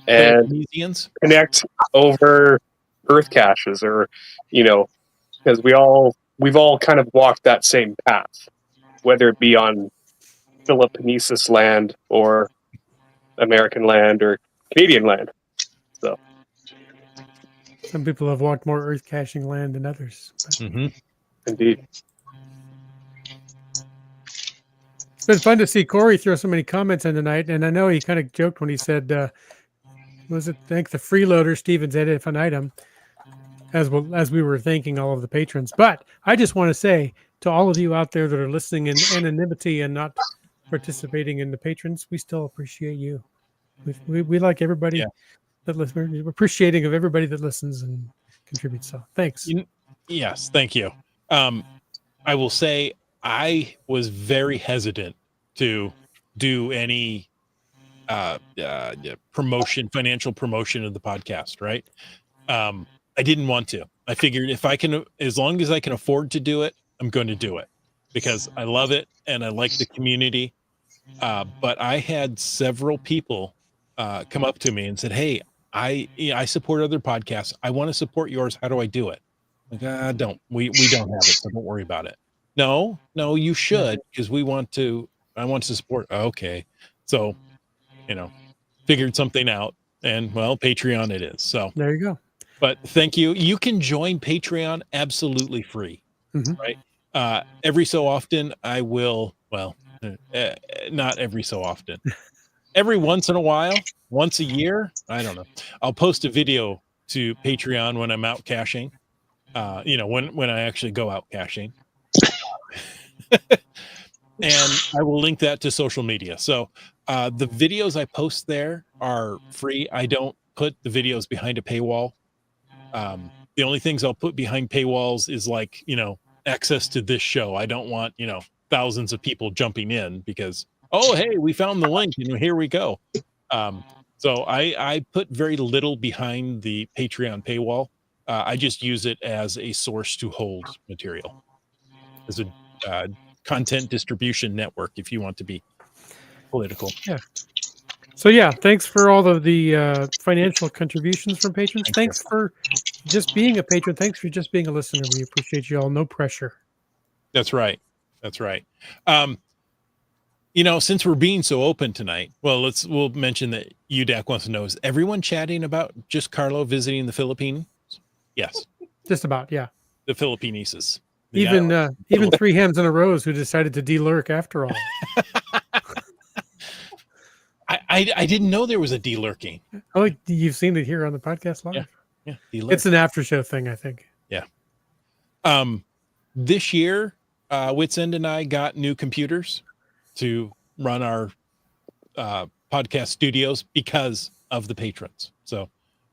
and Philippinesians? connect over Earth caches, or because we've all kind of walked that same path, whether it be on Philippinesis land or American land or Canadian land. So Some people have walked more earth caching land than others. But Mm-hmm. indeed. it's been fun to see Corey throw so many comments in tonight, and I know he kind of joked when he said, was it thank the freeloader Stevens Ed Infinitum. as we were thanking all of the patrons. But I just want to say to all of you out there that are listening in anonymity and not participating in the patrons, we still appreciate you. We like everybody Yeah. that listens. We're appreciating of everybody that listens and contributes. So thanks. Yes, thank you. I will say I was very hesitant to do any financial promotion of the podcast, right? I didn't want to. I figured if I can, as long as I can afford to do it, I'm going to do it because I love it and I like the community. But I had several people come up to me and said, "Hey, I support other podcasts. I want to support yours. How do I do it?" Like, don't we don't have it, so don't worry about it. No, you should because I want to support. Okay, so figured something out, and well, Patreon it is. So there you go. But thank you. You can join Patreon absolutely free, right? Every so often, I will. Well, not every so often. Every once in a while, once a year, I don't know. I'll post a video to Patreon when I'm out caching. When I actually go out caching, and I will link that to social media. So the videos I post there are free. I don't put the videos behind a paywall. The only things I'll put behind paywalls is like, access to this show. I don't want, thousands of people jumping in because, oh, hey, we found the link and here we go. So I put very little behind the Patreon paywall. I just use it as a source to hold material, as a content distribution network, if you want to be political. Yeah. So yeah, thanks for all of the financial contributions from patrons. Thanks for just being a patron. Thanks for just being a listener. We appreciate you all. No pressure. That's right. Since we're being so open tonight, we'll mention that UDAC wants to know, is everyone chatting about just Carlo visiting the Philippines? Yes. Just about, yeah. The Philippineses. Even three hens in a row who decided to de-lurk after all. I didn't know there was a de-lurking. Oh, you've seen it here on the podcast live? Yeah. It's an after show thing, I think. Yeah. This year, Wits End and I got new computers to run our podcast studios because of the patrons. So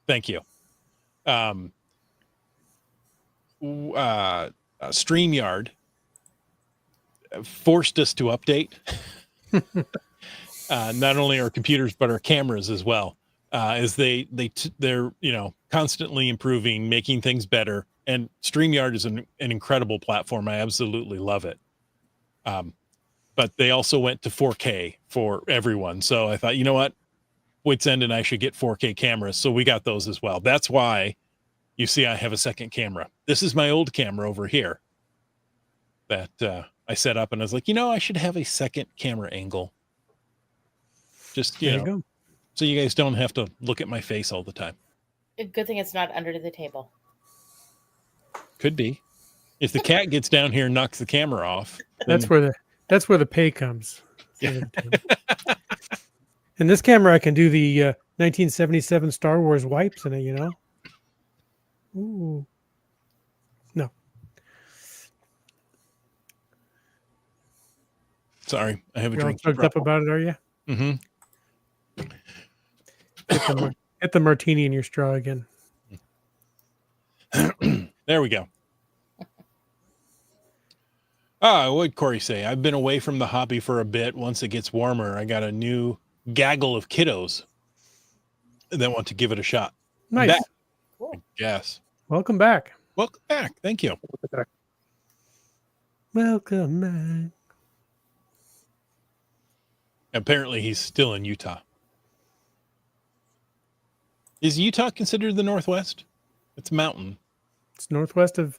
thank you. StreamYard forced us to update not only our computers but our cameras as well, as they're constantly improving, making things better. And StreamYard is an incredible platform. I absolutely love it. But they also went to 4K for everyone. So I thought, you know what? Wits End and I should get 4K cameras. So we got those as well. That's why you see I have a second camera. This is my old camera over here that I set up, and I was like, I should have a second camera angle. Just, so you guys don't have to look at my face all the time. Good thing it's not under the table. Could be. If the cat gets down here and knocks the camera off. That's where the pay comes. Yeah. And this camera, I can do the 1977 Star Wars wipes in it, Ooh. No. Sorry, I have a drink. You're all up about it, are you? Mm-hmm. Get the martini in your straw again. There we go. What would Corey say? I've been away from the hobby for a bit. Once it gets warmer, I got a new gaggle of kiddos that want to give it a shot. Nice. Cool. Yes. Welcome back. Welcome back. Thank you. Welcome back. Apparently, he's still in Utah. Is Utah considered the Northwest? It's a mountain. It's northwest of,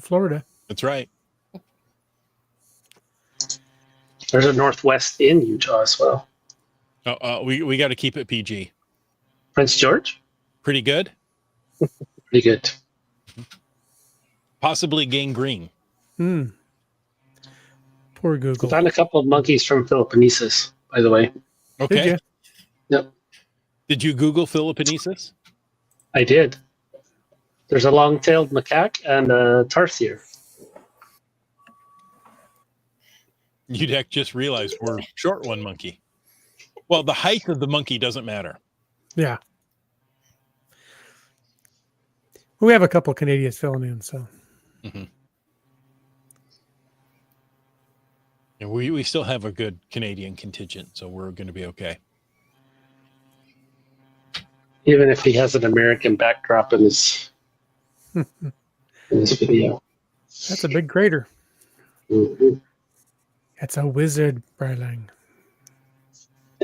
Florida. That's right. There's a Northwest in Utah as well. We got to keep it PG. Prince George? Pretty good. Pretty good. Possibly gangrene. Poor Google. I found a couple of monkeys from Philippinesis, by the way. Okay. Did you? Yep. Did you Google Philippinesis? I did. There's a long-tailed macaque and a tarsier. Udek just realized we're short one monkey. Well, the height of the monkey doesn't matter. Yeah. We have a couple of Canadians filling in, so. Mm-hmm. And we still have a good Canadian contingent, so we're going to be okay. Even if he has an American backdrop in his video. That's a big crater. Mm-hmm. That's a wizard, Brarlang.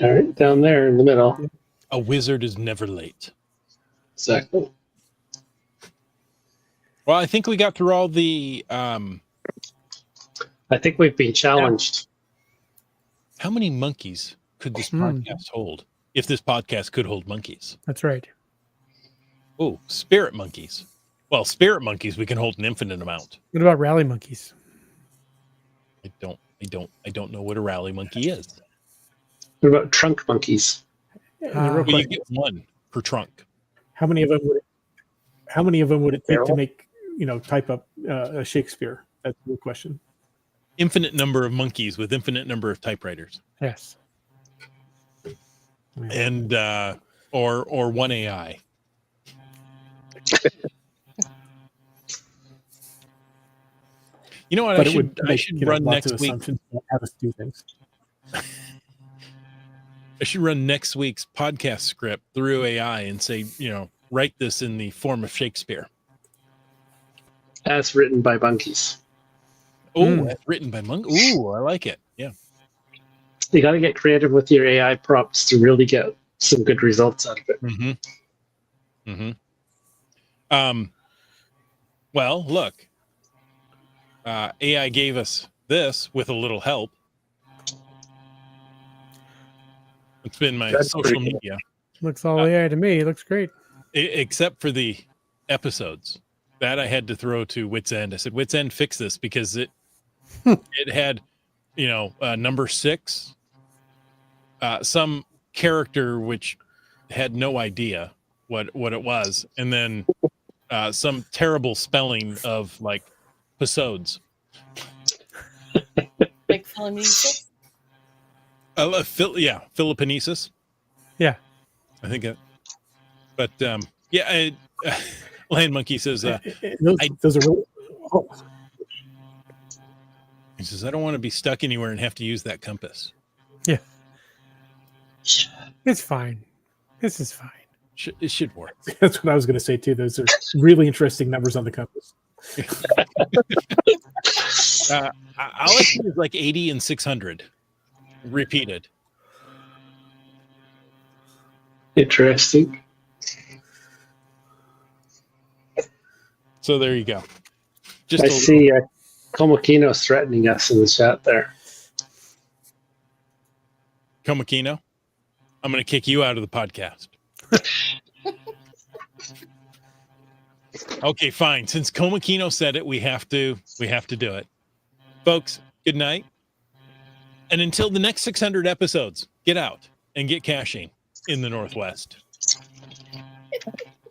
All right, down there in the middle. A wizard is never late. Exactly. Well, I think we got through all the... I think we've been challenged. How many monkeys could this podcast hold? If this podcast could hold monkeys. That's right. Oh, spirit monkeys. Well, spirit monkeys, we can hold an infinite amount. What about rally monkeys? I don't know what a rally monkey is. What about trunk monkeys? Well, you get one per trunk. How many of them would it take to make, type up a Shakespeare? That's the question. Infinite number of monkeys with infinite number of typewriters. Yes. And or one AI. You know what? I should run next week. Have us do things. I should run next week's podcast script through AI and say, write this in the form of Shakespeare. As written by monkeys. Oh, written by monkeys. Ooh, I like it. Yeah. You got to get creative with your AI prompts to really get some good results out of it. Mm-hmm. Mm-hmm. Well, look. AI gave us this with a little help. It's been my social media. Looks all AI to me. It looks great. Except for the episodes. That I had to throw to Wits End. I said, Wits End, fix this, because it had, number 6, some character which had no idea what it was, and then some terrible spelling of like episodes. Like Philomnesis? Philippinesis. Yeah. I think it. But Land Monkey says those are really, he says, I don't want to be stuck anywhere and have to use that compass. Yeah. It's fine. This is fine. It should work. That's what I was going to say too. Those are really interesting numbers on the compass. I'll is like 80 and 600 repeated. Interesting. So there you go. I see Komakino's threatening us in the chat there. Komakino, I'm going to kick you out of the podcast. Okay, fine. Since Komakino said it, we have to do it. Folks, good night. And until the next 600 episodes, get out and get caching in the Northwest.